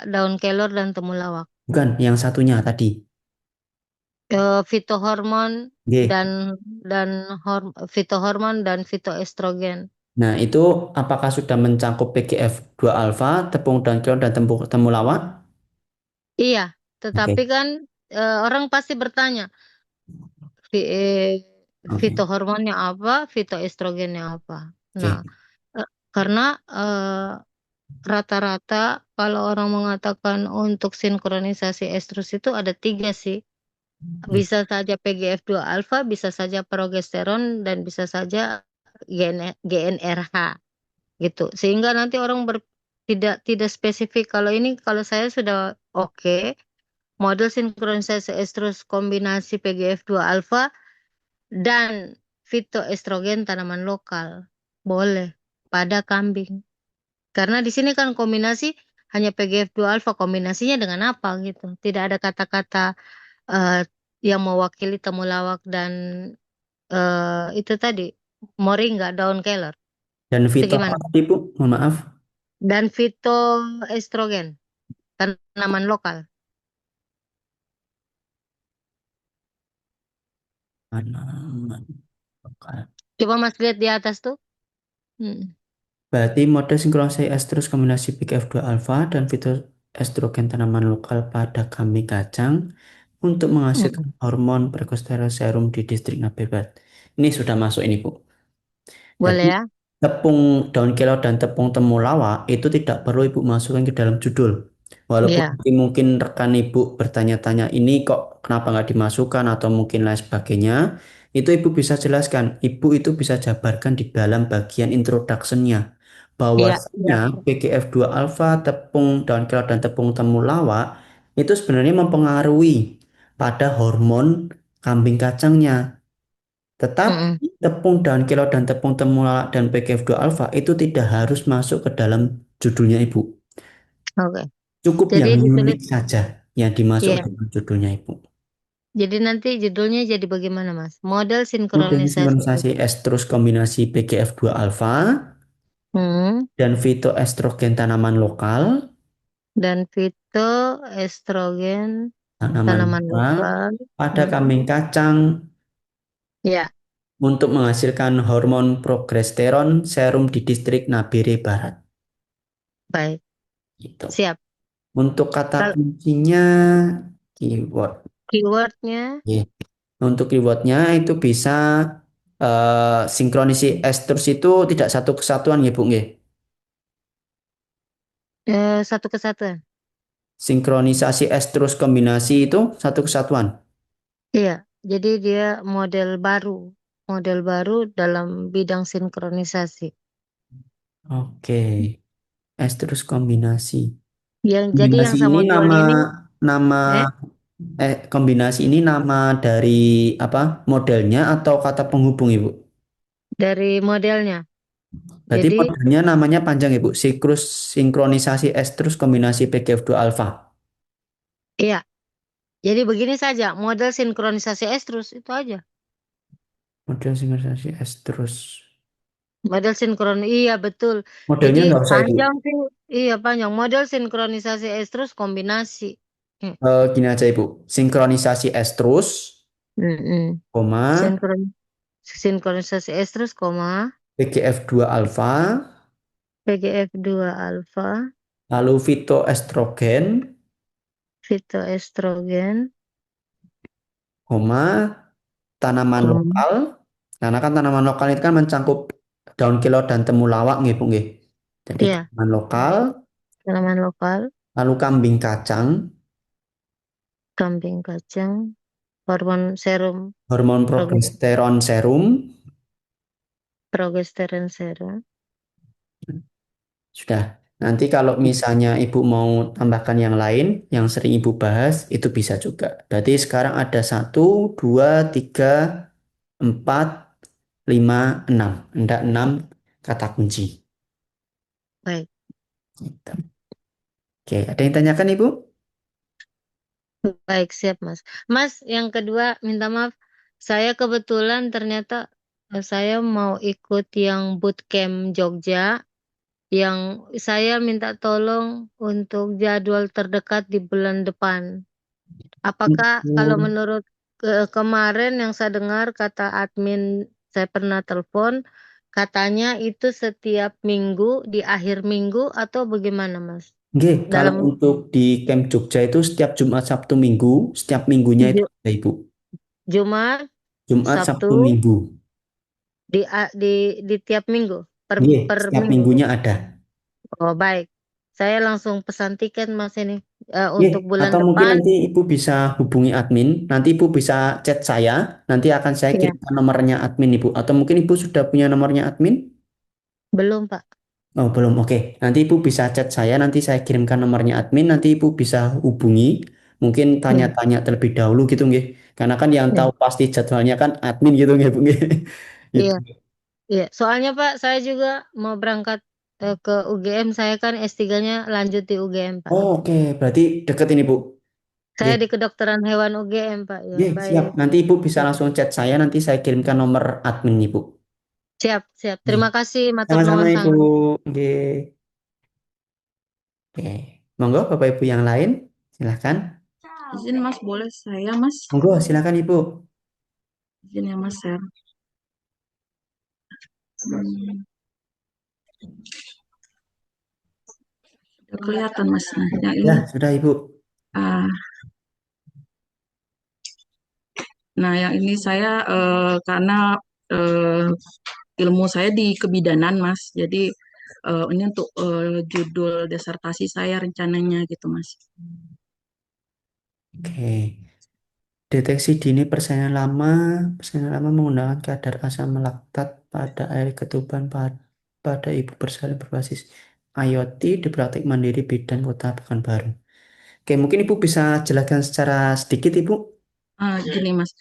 Daun kelor dan temulawak. Bukan, yang satunya tadi. Fitohormon Oke. dan fitohormon dan fitoestrogen. Nah, itu apakah sudah mencangkup PGF2 alfa, tepung daun kelor dan tepung temulawak? Iya, Oke. tetapi kan orang pasti bertanya, Oke. fitohormonnya apa, fitoestrogennya apa. Nah, Oke. karena rata-rata kalau orang mengatakan untuk sinkronisasi estrus itu ada 3 sih. Bisa saja PGF2 alfa, bisa saja progesteron, dan bisa saja GNRH gitu. Sehingga nanti orang tidak spesifik. Kalau saya sudah oke, model sinkronisasi estrus kombinasi PGF2 alfa dan fitoestrogen tanaman lokal. Boleh pada kambing. Karena di sini kan kombinasi hanya PGF2 alfa, kombinasinya dengan apa gitu. Tidak ada kata-kata eh, yang mewakili temulawak dan itu tadi moringa daun kelor. Dan Itu Vito apa gimana? tadi Bu? Mohon maaf. Dan fitoestrogen tanaman lokal. Tanaman lokal. Coba Mas lihat di atas tuh. Hmm. Berarti model sinkronisasi estrus kombinasi PGF2 alfa dan fitoestrogen tanaman lokal pada kambing kacang untuk menghasilkan Hmm. hormon prekosteron serum di distrik Nabebat. Ini sudah masuk ini Bu. Boleh Jadi ya? tepung daun kelor dan tepung temulawak itu tidak perlu Ibu masukkan ke dalam judul. Walaupun Iya, nanti mungkin rekan Ibu bertanya-tanya ini kok kenapa nggak dimasukkan atau mungkin lain sebagainya, itu Ibu bisa jelaskan. Ibu itu bisa jabarkan di dalam bagian introduction-nya. iya, Bahwasanya PGF2 alfa, tepung daun kelor dan tepung temulawak itu sebenarnya mempengaruhi pada hormon kambing kacangnya. mm-mm. Tetapi tepung daun kelor dan tepung temulawak dan PGF2 alfa itu tidak harus masuk ke dalam judulnya Ibu. Oke. Cukup Jadi yang ditulis, unik saja yang dimasuk iya. ke dalam judulnya Ibu. Jadi nanti judulnya jadi bagaimana, Mas? Model Model sinkronisasi. sinkronisasi estrus kombinasi PGF2 alfa Hmm. dan fitoestrogen tanaman lokal, Dan fitoestrogen tanaman tanaman lokal lokal. pada Hmm. kambing kacang Ya, untuk menghasilkan hormon progesteron serum di distrik Nabire Barat. baik. Gitu. Siap. Untuk kata Kalau kuncinya keyword. keywordnya Oke. Untuk keywordnya itu bisa sinkronisi estrus itu tidak satu kesatuan ya Bu nggih. satu kesatuan. Sinkronisasi estrus kombinasi itu satu kesatuan. Iya, jadi dia model baru dalam bidang sinkronisasi. Oke, estrus kombinasi. Jadi yang Kombinasi ini samodul nama ini, nama eh, kombinasi ini nama dari apa? Modelnya atau kata penghubung Ibu? dari modelnya. Berarti Jadi, modelnya namanya panjang Ibu. Siklus sinkronisasi estrus kombinasi PGF2 alfa. iya. Jadi begini saja, model sinkronisasi estrus itu aja. Model sinkronisasi estrus. Model iya betul. Jadi Modelnya nggak usah Ibu. panjang sih, iya panjang. Model sinkronisasi estrus kombinasi. Hmm. Gini aja Ibu. Sinkronisasi estrus, Mm-mm. koma, Sinkron sinkronisasi estrus, koma PGF2 alfa, PGF2 alfa, lalu fitoestrogen, fitoestrogen, koma, tanaman koma lokal. Karena kan tanaman lokal itu kan mencakup daun kelor dan temulawak nggih Bu nggih. Jadi iya, tanaman lokal, tanaman lokal, lalu kambing kacang, kambing kacang, hormon serum, hormon proges- progesteron serum. progesteron serum. Sudah. Nanti kalau misalnya Ibu mau tambahkan yang lain, yang sering Ibu bahas, itu bisa juga. Berarti sekarang ada satu, dua, tiga, empat, lima, enam. Ada enam kata kunci. Baik, Gitu. Oke, ada yang tanyakan Ibu? baik siap Mas. Mas, yang kedua minta maaf, saya kebetulan ternyata saya mau ikut yang bootcamp Jogja, yang saya minta tolong untuk jadwal terdekat di bulan depan. Apakah kalau Hmm. menurut kemarin yang saya dengar kata admin, saya pernah telepon, katanya itu setiap minggu, di akhir minggu atau bagaimana, Mas? Oke, kalau Dalam untuk di Camp Jogja itu setiap Jumat, Sabtu, Minggu, setiap minggunya itu Ju- ada Ibu. Jumat, Jumat, Sabtu, Sabtu, Minggu. di tiap minggu, Oke, per setiap minggu. minggunya ada. Oh, baik. Saya langsung pesan tiket, Mas, ini Oke, untuk bulan atau mungkin depan. nanti Ibu bisa hubungi admin, nanti Ibu bisa chat saya, nanti akan saya Ya, kirimkan nomornya admin Ibu. Atau mungkin Ibu sudah punya nomornya admin? belum, Pak. Oh, belum. Oke, nanti Ibu bisa chat saya, nanti saya kirimkan nomornya admin, nanti Ibu bisa hubungi, mungkin Hmm. tanya-tanya terlebih dahulu gitu nggih. Karena kan yang Ya. tahu pasti jadwalnya kan admin gitu nggih, Bu nggih. Iya. Gitu. Iya, soalnya Pak, saya juga mau berangkat ke UGM. Saya kan S3-nya lanjut di UGM, Pak. Oh, oke, berarti deket ini, Bu. Oke, Saya di kedokteran hewan UGM, Pak. Ya, oke, siap. baik. Nanti Ibu bisa langsung chat saya, nanti saya kirimkan nomor admin Ibu. Siap, siap. Oke. Terima kasih, matur Sama-sama nuwun Ibu. sangat. Oke. Oke. Monggo Bapak Ibu yang lain, silahkan. Izin Mas, boleh saya Mas? Monggo, silahkan Ibu. Izin ya Mas ya. Udah kelihatan Mas. Nah, yang Ya, ini. sudah Ibu. ah, nah, yang ini saya karena ilmu saya di kebidanan, Mas. Jadi ini untuk judul disertasi saya rencananya gitu, Mas. Oke. Deteksi dini persalinan lama menggunakan kadar asam laktat pada air ketuban pada ibu bersalin berbasis IoT di praktik mandiri bidan Kota Pekanbaru. Oke, mungkin Ibu bisa jelaskan secara sedikit, Ibu. Gini Mas,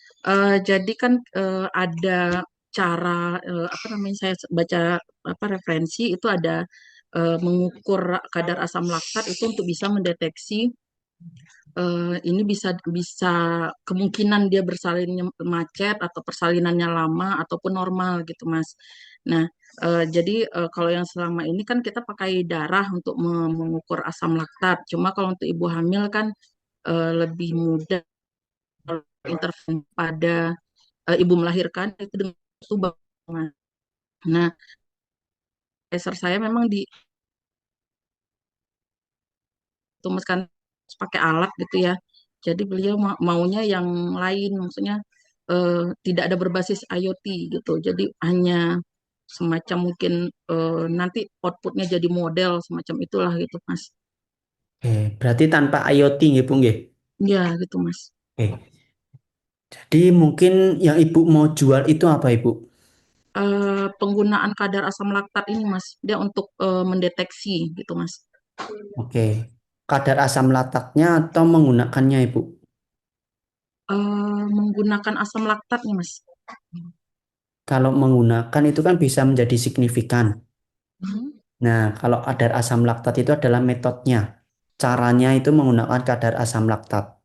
jadi kan ada cara apa namanya saya baca apa referensi itu ada mengukur kadar asam laktat itu untuk bisa mendeteksi ini bisa bisa kemungkinan dia bersalinnya macet atau persalinannya lama ataupun normal gitu Mas. Nah, jadi kalau yang selama ini kan kita pakai darah untuk mengukur asam laktat. Cuma kalau untuk ibu hamil kan lebih mudah intervensi pada ibu melahirkan itu dengan tubang. Nah, laser saya memang ditumuskan pakai alat gitu ya. Jadi beliau maunya yang lain, maksudnya tidak ada berbasis IoT gitu. Jadi hanya semacam mungkin nanti outputnya jadi model semacam itulah gitu Mas. Oke, berarti tanpa IoT nggih, Bu nggih? Ya gitu Mas. Oke. Jadi mungkin yang Ibu mau jual itu apa, Ibu? Penggunaan kadar asam laktat ini Mas, dia untuk mendeteksi gitu Mas. Oke. Kadar asam laktatnya atau menggunakannya, Ibu? Menggunakan asam laktat nih Mas. Kalau menggunakan itu kan bisa menjadi signifikan. Nah, kalau kadar asam laktat itu adalah metodenya. Caranya itu menggunakan kadar asam laktat.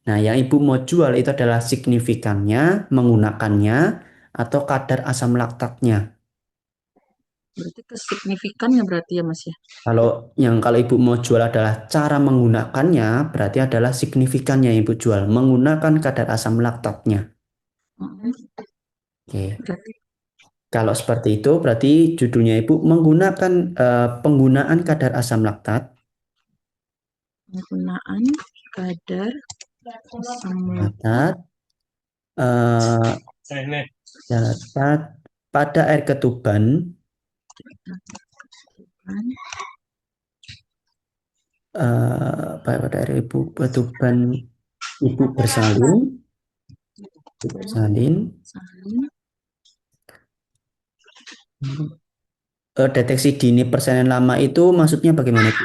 Nah, yang Ibu mau jual itu adalah signifikannya, menggunakannya, atau kadar asam laktatnya. Berarti kesignifikannya berarti ya Mas ya. Kalau Ibu mau jual adalah cara menggunakannya, berarti adalah signifikannya yang Ibu jual, menggunakan kadar asam laktatnya. Oke. Berarti Kalau seperti itu, berarti judulnya Ibu menggunakan penggunaan kadar asam laktat. penggunaan kadar asam Laktat dapat pada air ketuban pada air ketuban ibu bersalin deteksi dini persalinan lama itu maksudnya bagaimana, Bu?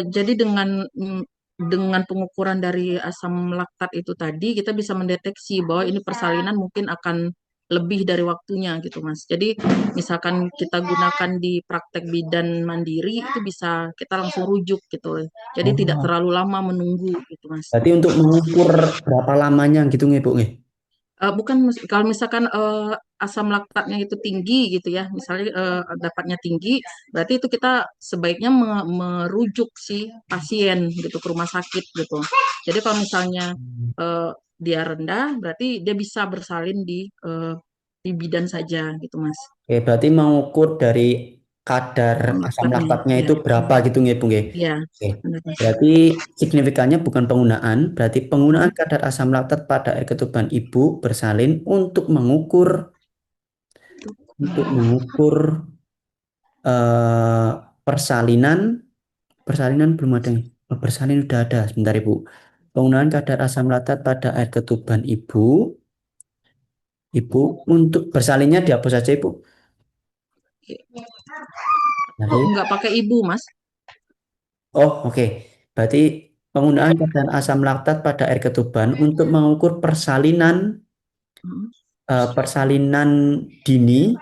Jadi dengan pengukuran dari asam laktat itu tadi kita bisa mendeteksi bahwa ini persalinan mungkin akan lebih dari waktunya gitu Mas. Jadi misalkan kita gunakan di praktek bidan mandiri itu bisa kita langsung rujuk gitu. Jadi tidak terlalu lama menunggu gitu Mas. Berarti untuk mengukur berapa lamanya gitu nggih, Bu nggih? Bukan kalau misalkan asam laktatnya itu tinggi gitu ya, misalnya dapatnya tinggi, berarti itu kita sebaiknya merujuk si pasien gitu ke rumah sakit gitu. Jadi kalau misalnya dia rendah, berarti dia bisa bersalin di bidan saja gitu Mas. Oke, berarti mengukur dari kadar asam laktatnya itu berapa gitu nggih, Bu nggih? Iya. Oke. Berarti signifikannya bukan penggunaan, berarti penggunaan kadar asam laktat pada air ketuban ibu bersalin untuk mengukur persalinan belum ada nih. Bersalin udah ada, sebentar Ibu. Penggunaan kadar asam laktat pada air ketuban ibu untuk bersalinnya dihapus saja Ibu. Nggak pakai ibu Mas. Oh, oke. Berarti penggunaan kadar asam laktat pada air ketuban untuk mengukur persalinan dini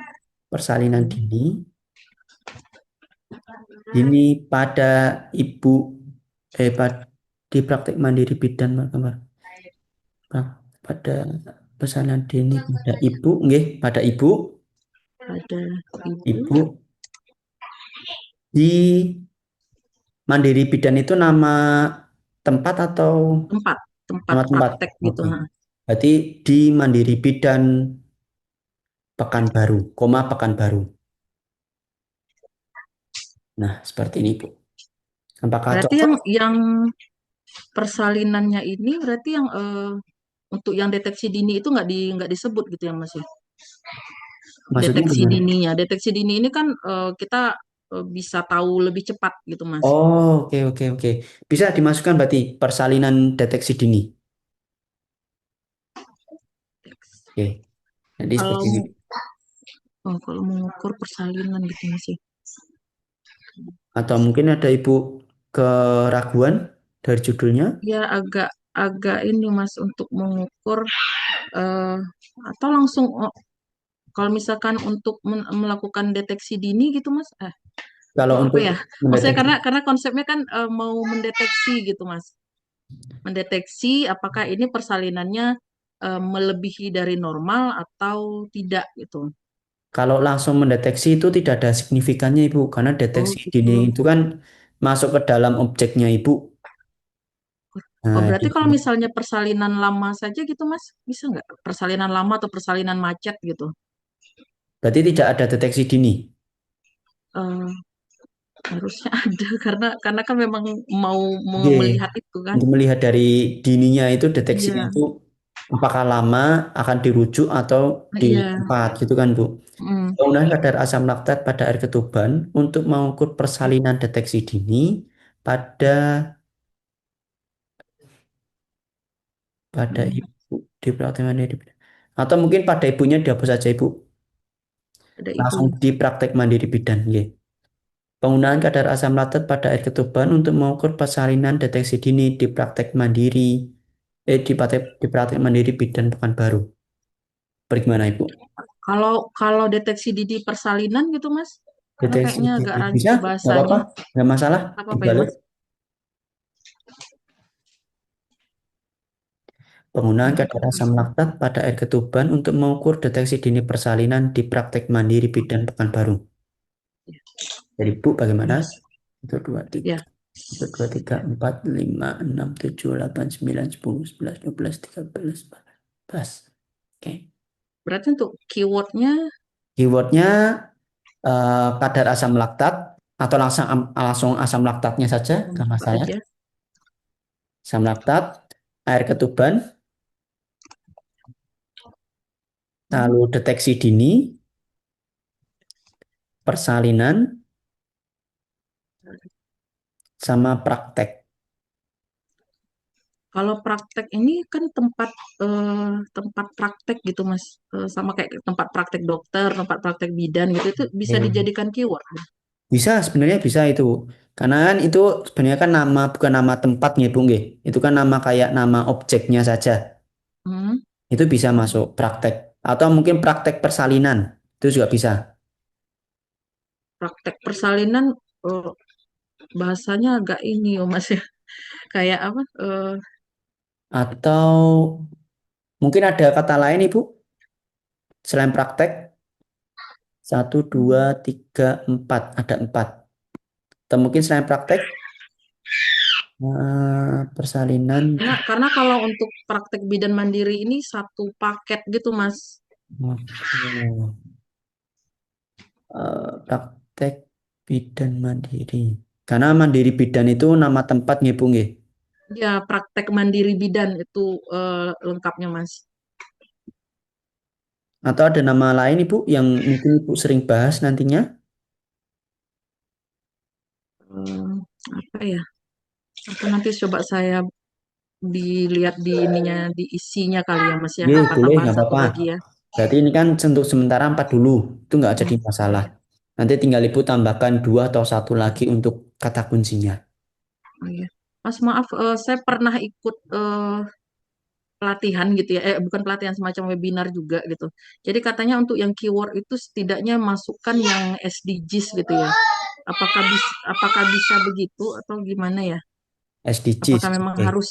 pada ibu di praktek mandiri bidan pada persalinan dini pada ibu di mandiri bidan itu nama tempat atau tempat praktek gitu. Berarti di mandiri bidan Pekanbaru. Nah, seperti ini, Bu. Apakah berarti cocok? yang persalinannya ini berarti yang untuk yang deteksi dini itu nggak disebut gitu ya Mas ya? Maksudnya deteksi gimana? dininya. Deteksi dini ini kan kita bisa tahu lebih cepat gitu, Mas. Oh, oke, oke, oke. Bisa dimasukkan berarti persalinan deteksi dini. Oke, jadi Kalau seperti ini. kalau mengukur persalinan gitu Mas ya. Atau mungkin ada Ibu keraguan dari judulnya? Ya agak ini Mas untuk mengukur eh, atau langsung kalau misalkan untuk melakukan deteksi dini gitu Mas. Kalau Apa untuk ya? Maksudnya mendeteksi, karena konsepnya kan mau mendeteksi gitu Mas. Mendeteksi apakah ini persalinannya melebihi dari normal atau tidak gitu. kalau langsung mendeteksi itu tidak ada signifikannya Ibu, karena Oh deteksi gitu. dini itu kan masuk ke dalam objeknya Ibu. Oh Nah, berarti kalau misalnya persalinan lama saja gitu Mas, bisa nggak? Persalinan lama atau persalinan macet gitu? berarti tidak ada deteksi dini. Eh, harusnya ada karena kan memang mau Oke. melihat itu kan. Untuk melihat dari dininya itu deteksinya Iya, itu apakah lama akan dirujuk atau di iya. tempat gitu kan Bu. Mm. Penggunaan kadar asam laktat pada air ketuban untuk mengukur persalinan deteksi dini pada pada Mm. ibu di praktek mandiri atau mungkin pada ibunya dihapus saja Ibu, Ada ibu. langsung di praktek mandiri bidan nggih. Penggunaan kadar asam laktat pada air ketuban untuk mengukur persalinan deteksi dini di praktek mandiri di praktek mandiri bidan Pekanbaru. Bagaimana Ibu? Kalau deteksi dini persalinan gitu Mas, karena Deteksi kayaknya agak dini bisa, rancu nggak apa-apa, bahasanya. nggak masalah, Apa apa ya dibalik. Mas? Penggunaan kadar Deteksi asam laktat pada air ketuban untuk mengukur deteksi dini persalinan di praktek mandiri bidan Pekanbaru. Jadi Bu, bagaimana? Mas. 1, 2, 3, Ya, 1, 2, 3, 4, 5, 6, 7, 8, 9, 10, 11, 12, 13, 14. Oke. berarti untuk keywordnya Keywordnya kadar asam laktat atau langsung asam laktatnya saja, nama apa saya. aja? Asam laktat, air ketuban, lalu deteksi dini, persalinan, sama praktek. Kalau praktek ini kan tempat praktek gitu Mas. Sama kayak tempat praktek dokter, tempat praktek bidan gitu itu bisa Oke. dijadikan keyword. Bisa, sebenarnya bisa itu. Karena kan itu sebenarnya kan nama bukan nama tempatnya Bu nggih. Itu kan nama kayak nama objeknya saja. Hmm, Itu bisa masuk praktek atau mungkin praktek persalinan. Itu juga bisa. praktek persalinan eh, bahasanya agak ini oh Mas ya. Kayak apa? Atau mungkin ada kata lain Ibu selain praktek. 1, 2, 3, 4. Ada 4. Atau mungkin selain praktek persalinan. Karena kalau untuk praktek bidan mandiri ini satu paket gitu Mas. Oh, praktek bidan mandiri. Karena mandiri bidan itu nama tempatnya Bu nggih. Ya, praktek mandiri bidan itu lengkapnya Mas. Atau ada nama lain Ibu yang mungkin Ibu sering bahas nantinya? Eh, apa ya? Atau nanti coba saya dilihat di ininya, di isinya kali ya Mas ya. Iya, Kata boleh, nggak bahasa satu apa-apa. lagi ya. Berarti ini kan untuk sementara 4 dulu. Itu nggak jadi Oh masalah. ya, Nanti tinggal Ibu tambahkan 2 atau 1 lagi untuk kata kuncinya. oh ya. Mas maaf, saya pernah ikut pelatihan gitu ya. Bukan pelatihan semacam webinar juga gitu. Jadi katanya untuk yang keyword itu setidaknya masukkan yang SDGs gitu ya. Apakah bisa begitu atau gimana ya? SDGs. Apakah memang Oke. harus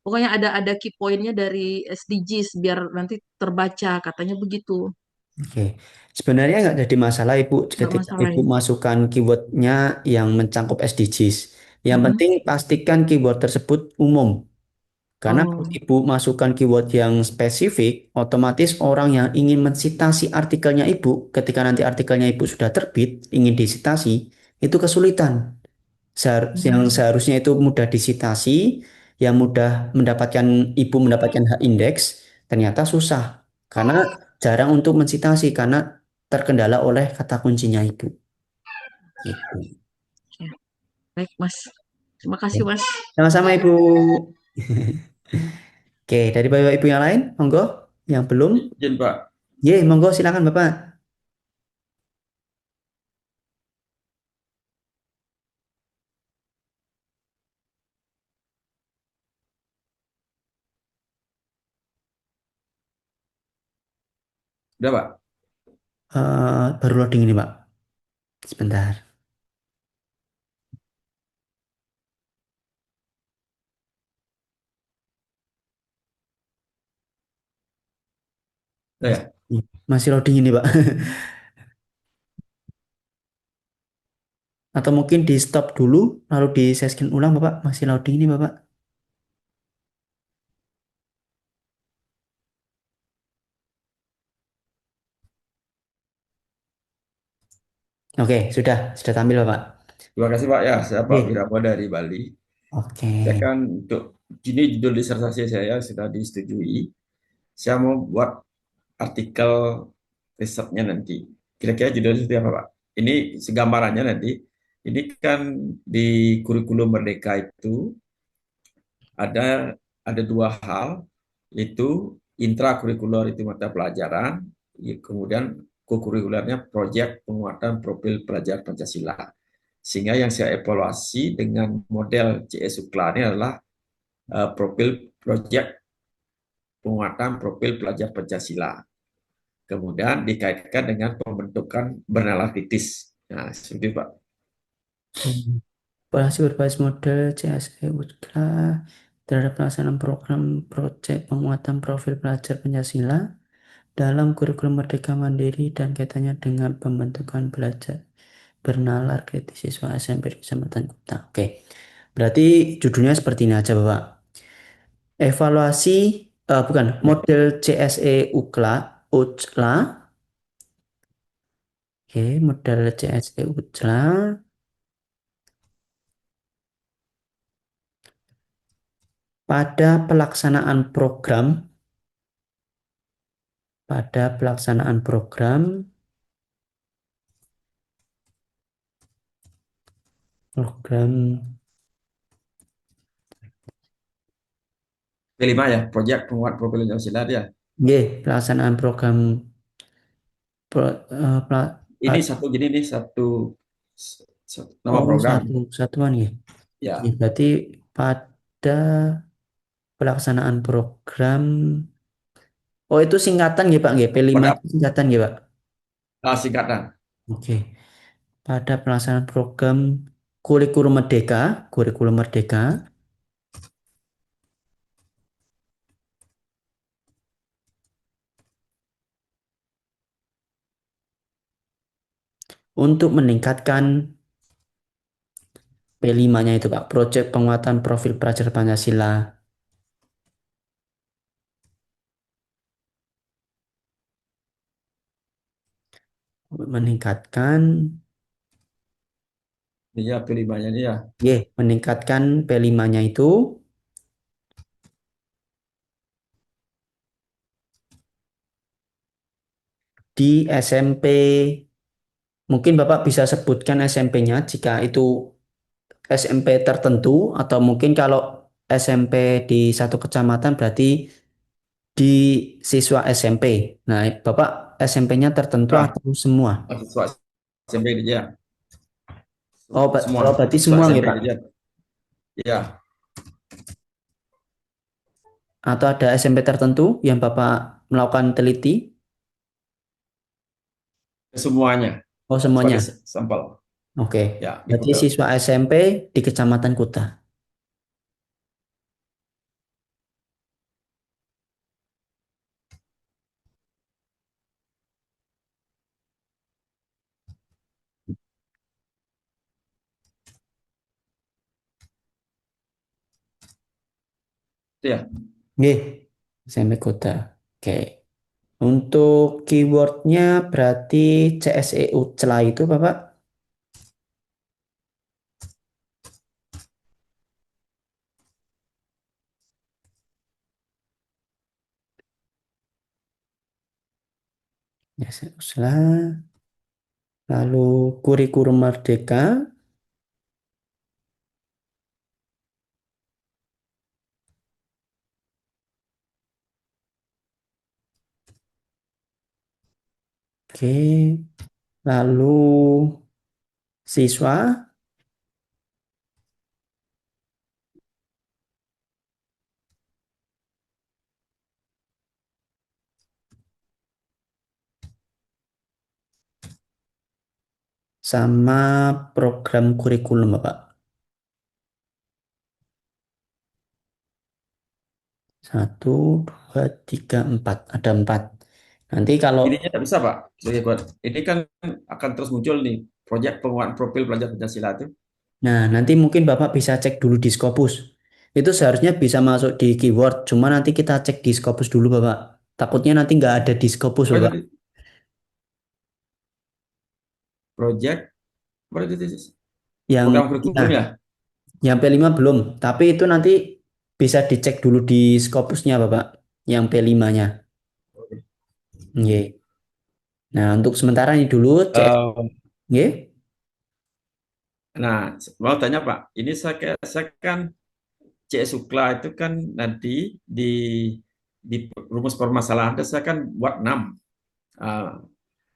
pokoknya ada key pointnya dari SDGs biar nanti terbaca katanya begitu. Oke. Sebenarnya nggak jadi masalah Ibu Nggak ketika masalah Ibu ya. masukkan keywordnya yang mencakup SDGs. Yang Mm-mm. penting pastikan keyword tersebut umum. Karena kalau Oh, Ibu masukkan keyword yang spesifik, otomatis orang yang ingin mensitasi artikelnya Ibu, ketika nanti artikelnya Ibu sudah terbit, ingin disitasi, itu kesulitan. Yang mm, seharusnya itu mudah disitasi, yang mudah Ibu mendapatkan hak indeks, ternyata susah. Karena jarang untuk mensitasi, karena terkendala oleh kata kuncinya itu. Gitu. Ya, baik, Mas. Terima kasih, Mas. Sama-sama Ibu. Oke, dari Bapak Ibu yang lain, monggo. Yang belum, Izin Pak. ye, monggo silakan Bapak. Udah Pak. Baru loading ini Pak. Sebentar. Udah ya. Masih loading ini Pak. Atau mungkin di stop dulu, lalu di share ulang Bapak. Masih loading ini Bapak. Oke, sudah tampil Bapak. Terima kasih Pak ya. Saya Pak Oke. Wirabo dari Bali. Oke. Saya kan untuk ini judul disertasi saya sudah disetujui. Saya mau buat artikel risetnya nanti. Kira-kira judulnya seperti apa Pak? Ini segambarannya nanti. Ini kan di kurikulum Merdeka itu ada dua hal, yaitu intrakurikuler itu mata pelajaran, kemudian kokurikulernya proyek penguatan profil pelajar Pancasila. Sehingga yang saya evaluasi dengan model CS UKLA ini adalah profil proyek penguatan profil pelajar Pancasila. Kemudian dikaitkan dengan pembentukan bernalar kritis. Nah, seperti itu, Pak. Evaluasi berbasis model CSE UTLA terhadap pelaksanaan program proyek penguatan profil pelajar Pancasila dalam kurikulum Merdeka Mandiri dan kaitannya dengan pembentukan belajar bernalar kritis siswa SMP di Kecamatan Kuta. Oke, berarti judulnya seperti ini aja Bapak. Evaluasi, bukan, model CSE UCLA. Oke, model CSE UCLA pada pelaksanaan program program Kelima ya, proyek penguat profil Pancasila ya. pelaksanaan program Ini satu gini nih, nama program. satuan ya. Ya. Berarti pada pelaksanaan program, itu singkatan ya Pak, P5 itu singkatan ya Pak. Singkatan. Oke. Pada pelaksanaan program kurikulum Merdeka untuk meningkatkan P5-nya itu Pak, proyek penguatan profil pelajar Pancasila. Meningkatkan Iya, P5-nya ini ya. meningkatkan P5-nya itu di SMP. Mungkin Bapak bisa sebutkan SMP-nya jika itu SMP tertentu, atau mungkin kalau SMP di satu kecamatan berarti di siswa SMP. Nah, Bapak SMP-nya tertentu atau semua? Siswa SMP aja. Semua. Berarti Siswa semua ya SMP Pak? aja. Ya. Atau ada SMP tertentu yang Bapak melakukan teliti? Semuanya. Semuanya. Sebagai sampel. Oke. Ya, Berarti siswa SMP di Kecamatan Kuta. Ya. SMP Kuta. Oke. Untuk keywordnya berarti CSEU celah itu Bapak? Ya, usaha. Lalu kurikulum merdeka. Oke. Lalu siswa. Sama program kurikulum, Bapak. 1, 2, 3, 4. Ada 4. Nanti kalau Ininya tidak bisa, Pak. Ini kan akan terus muncul nih, proyek penguatan profil pelajar Pancasila itu. Nah, nanti mungkin Bapak bisa cek dulu di Scopus. Itu seharusnya bisa masuk di keyword, cuma nanti kita cek di Scopus dulu, Bapak. Takutnya nanti nggak ada di Scopus, Apa itu Bapak. tadi? Proyek, apa itu tadi? Yang Program kurikulum ya? yang P5 belum, tapi itu nanti bisa dicek dulu di Scopusnya, Bapak. Yang P5-nya. Nggih. Nah, untuk sementara ini dulu CS. Nggih. Nah, mau tanya Pak, ini saya kan CS Sukla itu kan nanti di rumus permasalahan itu saya kan buat 6. Ah,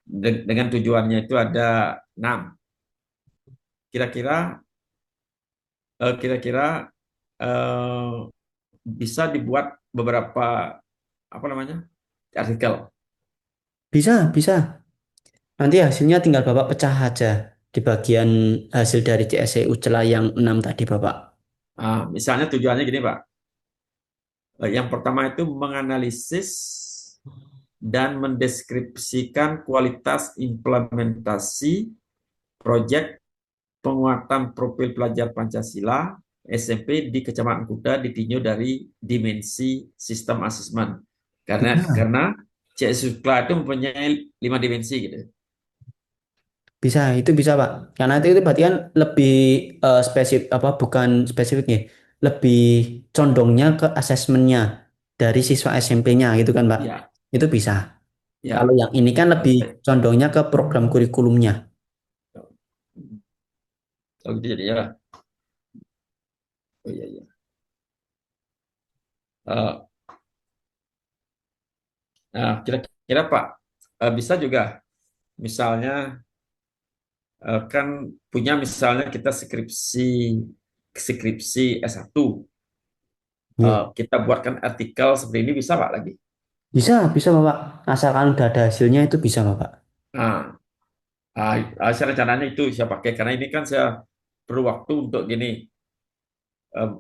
dengan tujuannya itu ada 6. Kira-kira kira-kira eh, bisa dibuat beberapa apa namanya artikel. Bisa, bisa. Nanti hasilnya tinggal Bapak pecah aja di bagian hasil dari CSCU celah yang 6 tadi, Bapak. Misalnya tujuannya gini Pak. Yang pertama itu menganalisis dan mendeskripsikan kualitas implementasi proyek penguatan profil pelajar Pancasila SMP di Kecamatan Kuta ditinjau dari dimensi sistem asesmen. Karena CS Sukla itu mempunyai 5 dimensi gitu. Bisa, itu bisa, Pak. Karena itu berarti kan lebih spesifik apa bukan spesifik nih, lebih condongnya ke asesmennya dari siswa SMP-nya gitu kan, Pak. Ya, Itu bisa. ya. Kalau yang ini kan lebih condongnya ke program kurikulumnya. Oh gitu jadi ya. Oh iya iya. Nah, kira-kira Pak bisa juga misalnya kan punya misalnya kita skripsi S1. Iya. Kita buatkan artikel seperti ini bisa Pak lagi. Bisa, bisa, Bapak. Asalkan udah ada hasilnya itu bisa, Bapak. Nah, saya rencananya itu saya pakai karena ini kan saya perlu waktu untuk gini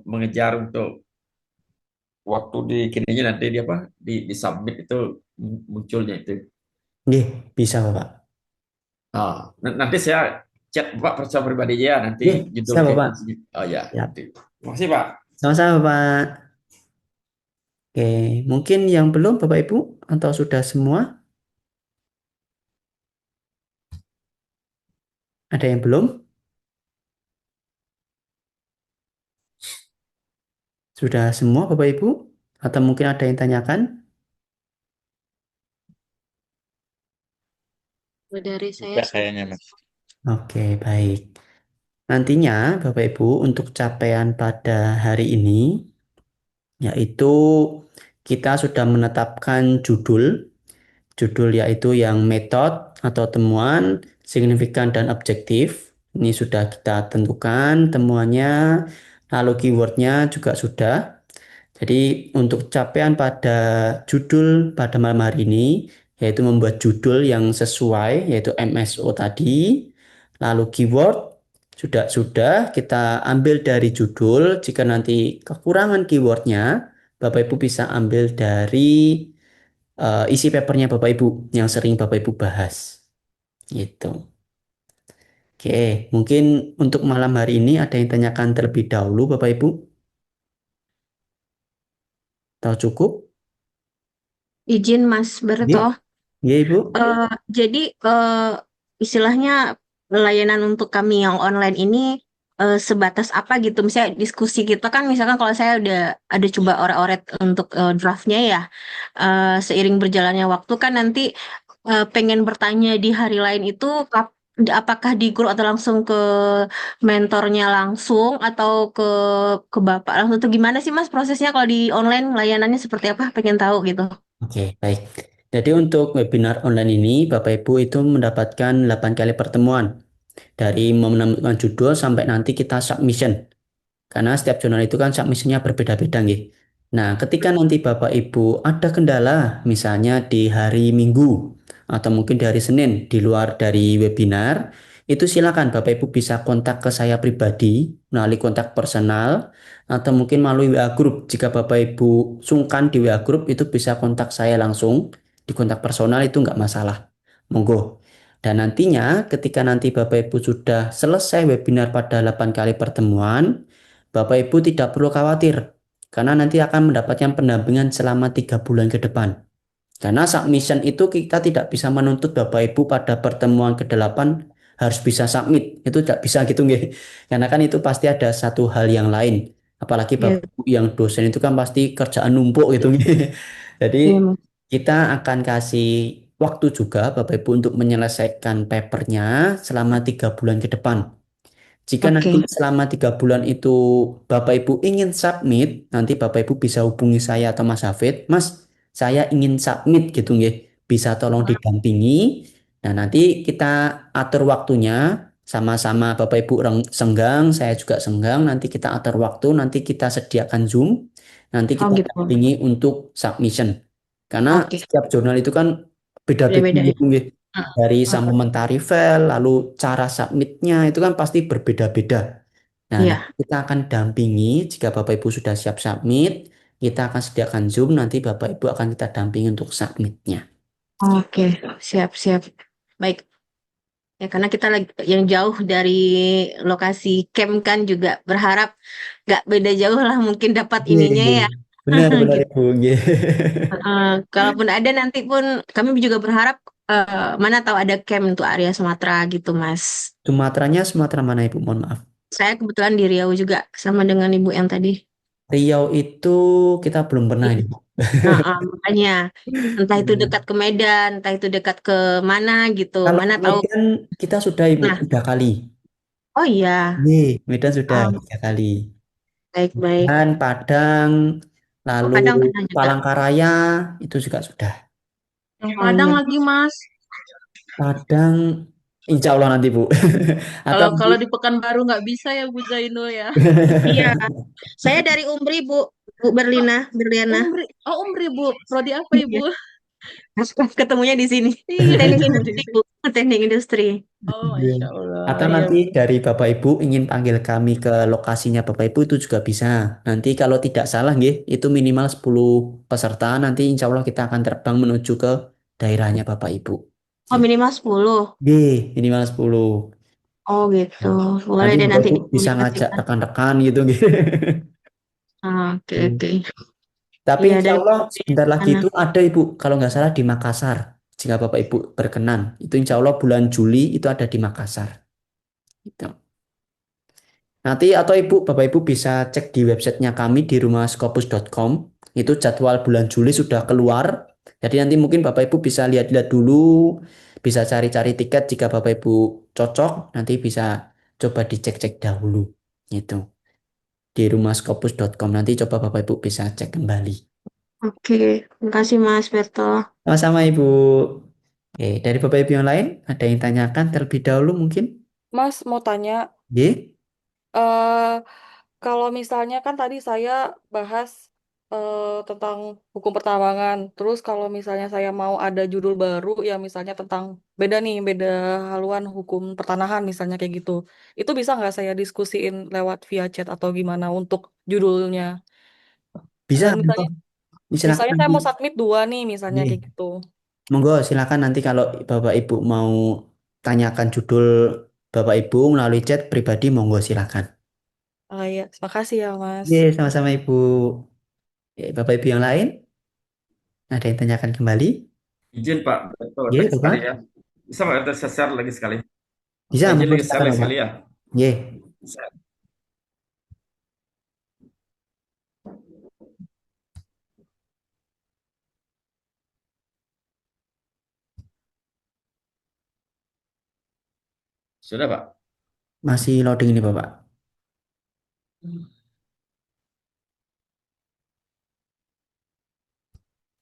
mengejar untuk waktu di kininya nanti di apa di submit itu munculnya itu. Nggih, bisa, Bapak. Nanti saya chat Pak persoalan pribadi ya nanti Nggih, judul bisa, Bapak. referensinya. Oh ya. Ya. Terima kasih Pak. Sama-sama, Bapak. Oke, mungkin yang belum Bapak Ibu atau sudah semua? Ada yang belum? Sudah semua Bapak Ibu? Atau mungkin ada yang tanyakan? Dari saya kayaknya Mas. Oke, baik. Nantinya Bapak Ibu untuk capaian pada hari ini yaitu kita sudah menetapkan judul yaitu yang metode atau temuan, signifikan dan objektif. Ini sudah kita tentukan temuannya, lalu keywordnya juga sudah. Jadi untuk capaian pada judul pada malam hari ini yaitu membuat judul yang sesuai yaitu MSO tadi. Lalu keyword sudah kita ambil dari judul. Jika nanti kekurangan keywordnya, Bapak Ibu bisa ambil dari isi papernya Bapak Ibu yang sering Bapak Ibu bahas. Gitu. Oke, mungkin untuk malam hari ini ada yang tanyakan terlebih dahulu Bapak Ibu? Atau cukup? Izin Mas Berto. Iya, Ibu. Jadi istilahnya layanan untuk kami yang online ini sebatas apa gitu? Misalnya diskusi kita kan, misalkan kalau saya udah ada coba oret-oret untuk draftnya ya, seiring berjalannya waktu kan nanti pengen bertanya di hari lain itu apakah di grup atau langsung ke mentornya langsung atau ke bapak langsung atau gimana sih Mas prosesnya kalau di online layanannya seperti apa? Pengen tahu gitu. Oke, baik. Jadi untuk webinar online ini, Bapak Ibu itu mendapatkan 8 kali pertemuan. Dari menemukan judul sampai nanti kita submission. Karena setiap jurnal itu kan submissionnya berbeda-beda nggih. Nah, ketika nanti Bapak Ibu ada kendala, misalnya di hari Minggu atau mungkin di hari Senin di luar dari webinar, itu silakan Bapak Ibu bisa kontak ke saya pribadi melalui kontak personal atau mungkin melalui WA Group. Jika Bapak Ibu sungkan di WA Group itu bisa kontak saya langsung di kontak personal itu nggak masalah. Monggo. Dan nantinya ketika nanti Bapak Ibu sudah selesai webinar pada 8 kali pertemuan, Bapak Ibu tidak perlu khawatir karena nanti akan mendapatkan pendampingan selama 3 bulan ke depan. Karena submission itu kita tidak bisa menuntut Bapak Ibu pada pertemuan ke-8 harus bisa submit. Itu tidak bisa gitu nggih. Karena kan itu pasti ada satu hal yang lain. Apalagi Iya, Bapak Ibu yang dosen itu kan pasti kerjaan numpuk gitu nggih. Jadi iya, Mas. kita akan kasih waktu juga Bapak Ibu untuk menyelesaikan papernya selama 3 bulan ke depan. Jika nanti Oke. selama 3 bulan itu Bapak Ibu ingin submit, nanti Bapak Ibu bisa hubungi saya atau Mas Hafid, Mas, saya ingin submit gitu nggih. Bisa tolong didampingi. Nah, nanti kita atur waktunya sama-sama Bapak Ibu senggang, saya juga senggang, nanti kita atur waktu, nanti kita sediakan Zoom, nanti Oh kita gitu. dampingi untuk submission. Karena Oke. setiap jurnal itu kan beda-beda Beda-beda ya. gitu nggih dari Oke. supplementary file, lalu cara submitnya itu kan pasti berbeda-beda. Nah, nanti Iya. kita akan dampingi jika Bapak Ibu sudah siap submit, kita akan sediakan Zoom, nanti Bapak Ibu akan kita dampingi untuk submitnya. Oke, siap-siap. Baik. Ya, karena kita lagi yang jauh dari lokasi camp kan juga berharap nggak beda jauh lah mungkin dapat ininya Yeay. ya. Benar-benar Gitu. Ibu. Yeay. Kalaupun ada nanti pun kami juga berharap mana tahu ada camp untuk area Sumatera gitu, Mas. Sumateranya Sumatera mana Ibu? Mohon maaf. Saya kebetulan di Riau juga sama dengan ibu yang tadi. Riau itu kita belum pernah ini, Bu. Makanya entah itu dekat ke Medan, entah itu dekat ke mana gitu, Kalau mana tahu. Medan kita sudah Ibu, Nah, 3 kali. oh iya, Nih, Medan sudah Ah, 3 kali. baik-baik. Dan Padang, Oh, lalu Padang juga. Palangkaraya itu juga sudah. Yang Oh Padang iya. lagi Mas. Padang, insya Allah nanti Bu. Atau Kalau nanti kalau di Pekanbaru nggak bisa ya Bu Zainul ya. Iya, saya dari Umri, Bu. Bu Berliana. Umri Bu. Prodi apa Iya. Ibu? Pas ketemunya di sini. Iya, Teknik ketemu di industri, sini. Bu. Teknik industri. Oh, Iya. Masya Allah. Atau Iya, nanti dari Bapak Ibu ingin panggil kami ke lokasinya Bapak Ibu itu juga bisa. Nanti kalau tidak salah nggih, itu minimal 10 peserta. Nanti insya Allah kita akan terbang menuju ke daerahnya Bapak Ibu. Oh, Gitu. minimal 10. Nggih, minimal 10. Oh, gitu. Boleh Nanti deh Bapak nanti Ibu bisa ngajak dikomunikasikan. rekan-rekan gitu nggih. Oke, Hmm. oke. Tapi Iya, insya dari Allah sebentar lagi sana. itu ada Ibu, kalau nggak salah di Makassar. Jika Bapak Ibu berkenan, itu insya Allah bulan Juli itu ada di Makassar. Gitu. Nanti atau Bapak Ibu bisa cek di websitenya kami di rumahskopus.com. Itu jadwal bulan Juli sudah keluar. Jadi nanti mungkin Bapak Ibu bisa lihat-lihat dulu, bisa cari-cari tiket jika Bapak Ibu cocok, nanti bisa coba dicek-cek dahulu. Gitu. Di rumahskopus.com nanti coba Bapak Ibu bisa cek kembali. Oke, makasih Mas Berto. Sama-sama Ibu. Oke, dari Bapak Ibu yang lain ada yang tanyakan terlebih dahulu mungkin? Mas mau tanya, Ye? eh kalau misalnya kan tadi saya bahas tentang hukum pertambangan, terus kalau misalnya saya mau ada judul baru yang misalnya tentang beda haluan hukum pertanahan misalnya kayak gitu, itu bisa nggak saya diskusiin lewat via chat atau gimana untuk judulnya? Bisa, Dan monggo. misalnya Silakan saya nanti. mau submit 2 nih misalnya Ye. kayak gitu. Monggo silakan nanti kalau Bapak Ibu mau tanyakan judul Bapak Ibu melalui chat pribadi, monggo silakan. Ah ya, terima kasih ya Mas. Ye, sama-sama Ibu. Bapak Ibu yang lain ada yang tanyakan kembali? Izin Pak, betul Ye, lagi sekali ya. Bapak. Bisa Pak, kita share lagi sekali. Bisa, Saya izin monggo lagi share silakan lagi Bapak. sekali ya. Ye. Bisa. Sudah, Pak? Masih loading ini Bapak.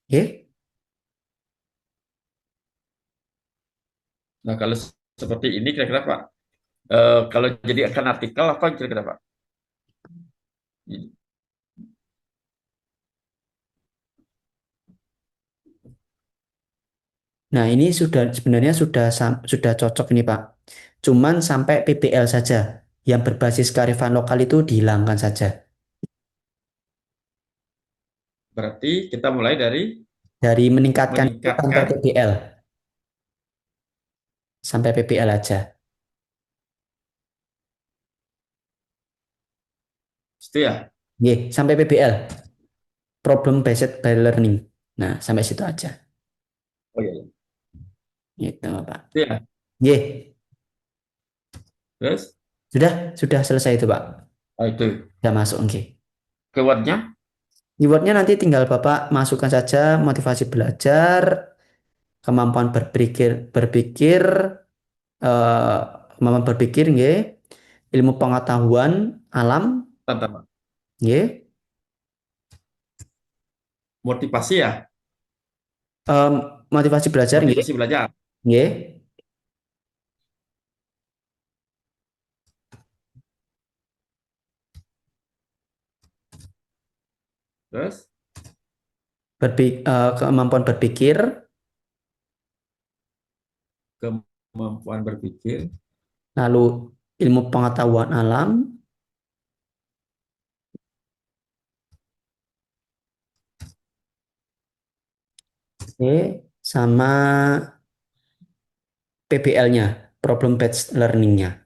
Oke. Nah, kalau seperti ini kira-kira Pak, kalau jadi akan artikel apa kira-kira Pak? Nah, ini sebenarnya sudah cocok ini Pak. Cuman sampai PBL saja. Yang berbasis kearifan lokal itu dihilangkan saja. Berarti kita mulai dari Dari meningkatkan itu sampai meningkatkan. PBL. Sampai PBL aja. Itu ya? Sampai PBL. Problem based by learning. Nah, sampai situ aja. Oh iya, iya. Gitu, Pak. Itu ya? Ye, Terus? sudah selesai itu, Pak. Oh, itu. Sudah masuk, oke. Keywordnya? Keywordnya nanti tinggal Bapak masukkan saja motivasi belajar, kemampuan eh, kemampuan berpikir, nggih, ilmu pengetahuan alam, Tante, Pak. nggih, Motivasi ya? Em, motivasi belajar, nggih, Motivasi belajar. nggih, Terus? kemampuan berpikir, Kemampuan berpikir. lalu ilmu pengetahuan alam, oke, sama PBL-nya, problem based learning-nya.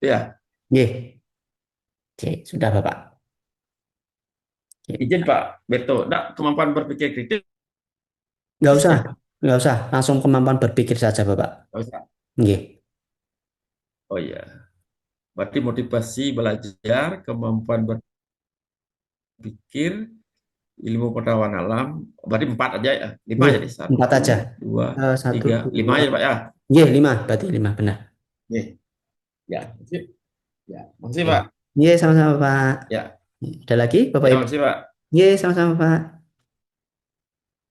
Ya. Nggih. Oke, sudah Bapak. Oke. Izin Pak Berto, enggak, kemampuan berpikir kritis Nggak usah, ya? nggak usah. Langsung kemampuan berpikir saja Bapak. Nggak usah. Nggih. Oh iya. Berarti motivasi belajar, kemampuan berpikir, ilmu pengetahuan alam, berarti 4 aja ya? 5 Nggih, jadi 1, 4 aja. 2, 1, 3, 5 aja 2. Pak ya? Nggih, 5, berarti 5 benar. Nih. Ya, makasih. Ya, makasih Oke. Pak. Nggih, sama-sama Pak. Ya. Ada lagi Bapak Ya, Ibu? makasih Pak. Nggih, sama-sama Pak.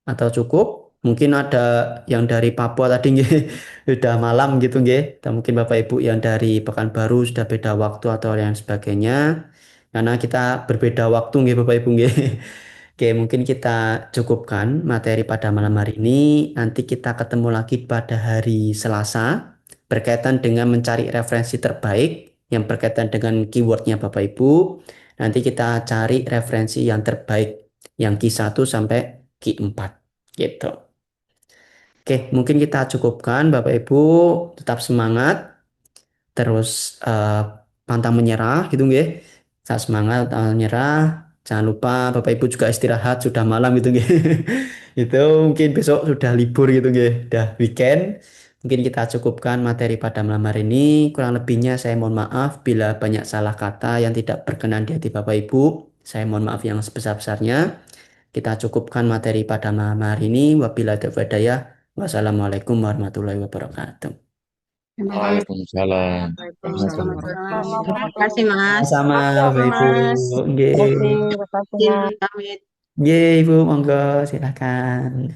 Atau cukup? Mungkin ada yang dari Papua tadi nggih, sudah malam gitu nggih. Dan mungkin Bapak Ibu yang dari Pekanbaru sudah beda waktu atau yang sebagainya. Karena kita berbeda waktu nggih Bapak Ibu nggih. Oke, mungkin kita cukupkan materi pada malam hari ini. Nanti kita ketemu lagi pada hari Selasa berkaitan dengan mencari referensi terbaik yang berkaitan dengan keywordnya Bapak Ibu. Nanti kita cari referensi yang terbaik yang Q1 sampai Q4 gitu. Oke, mungkin kita cukupkan Bapak Ibu, tetap semangat, terus pantang menyerah gitu nggih. Tetap semangat, pantang menyerah. Jangan lupa Bapak Ibu juga istirahat, sudah malam gitu nggih. Itu mungkin besok sudah libur gitu nggih, udah weekend. Mungkin kita cukupkan materi pada malam hari ini. Kurang lebihnya saya mohon maaf bila banyak salah kata yang tidak berkenan di hati Bapak Ibu. Saya mohon maaf yang sebesar-besarnya. Kita cukupkan materi pada malam hari ini. Wabillahi taufiq hidayah. Wassalamualaikum warahmatullahi wabarakatuh. Terima kasih. Waalaikumsalam. Selamat malam. Terima kasih Mas. Sama Bapak Ibu. Mas. Nggih. Terima kasih, Mas. Pamit. Nggih, Ibu, monggo silakan.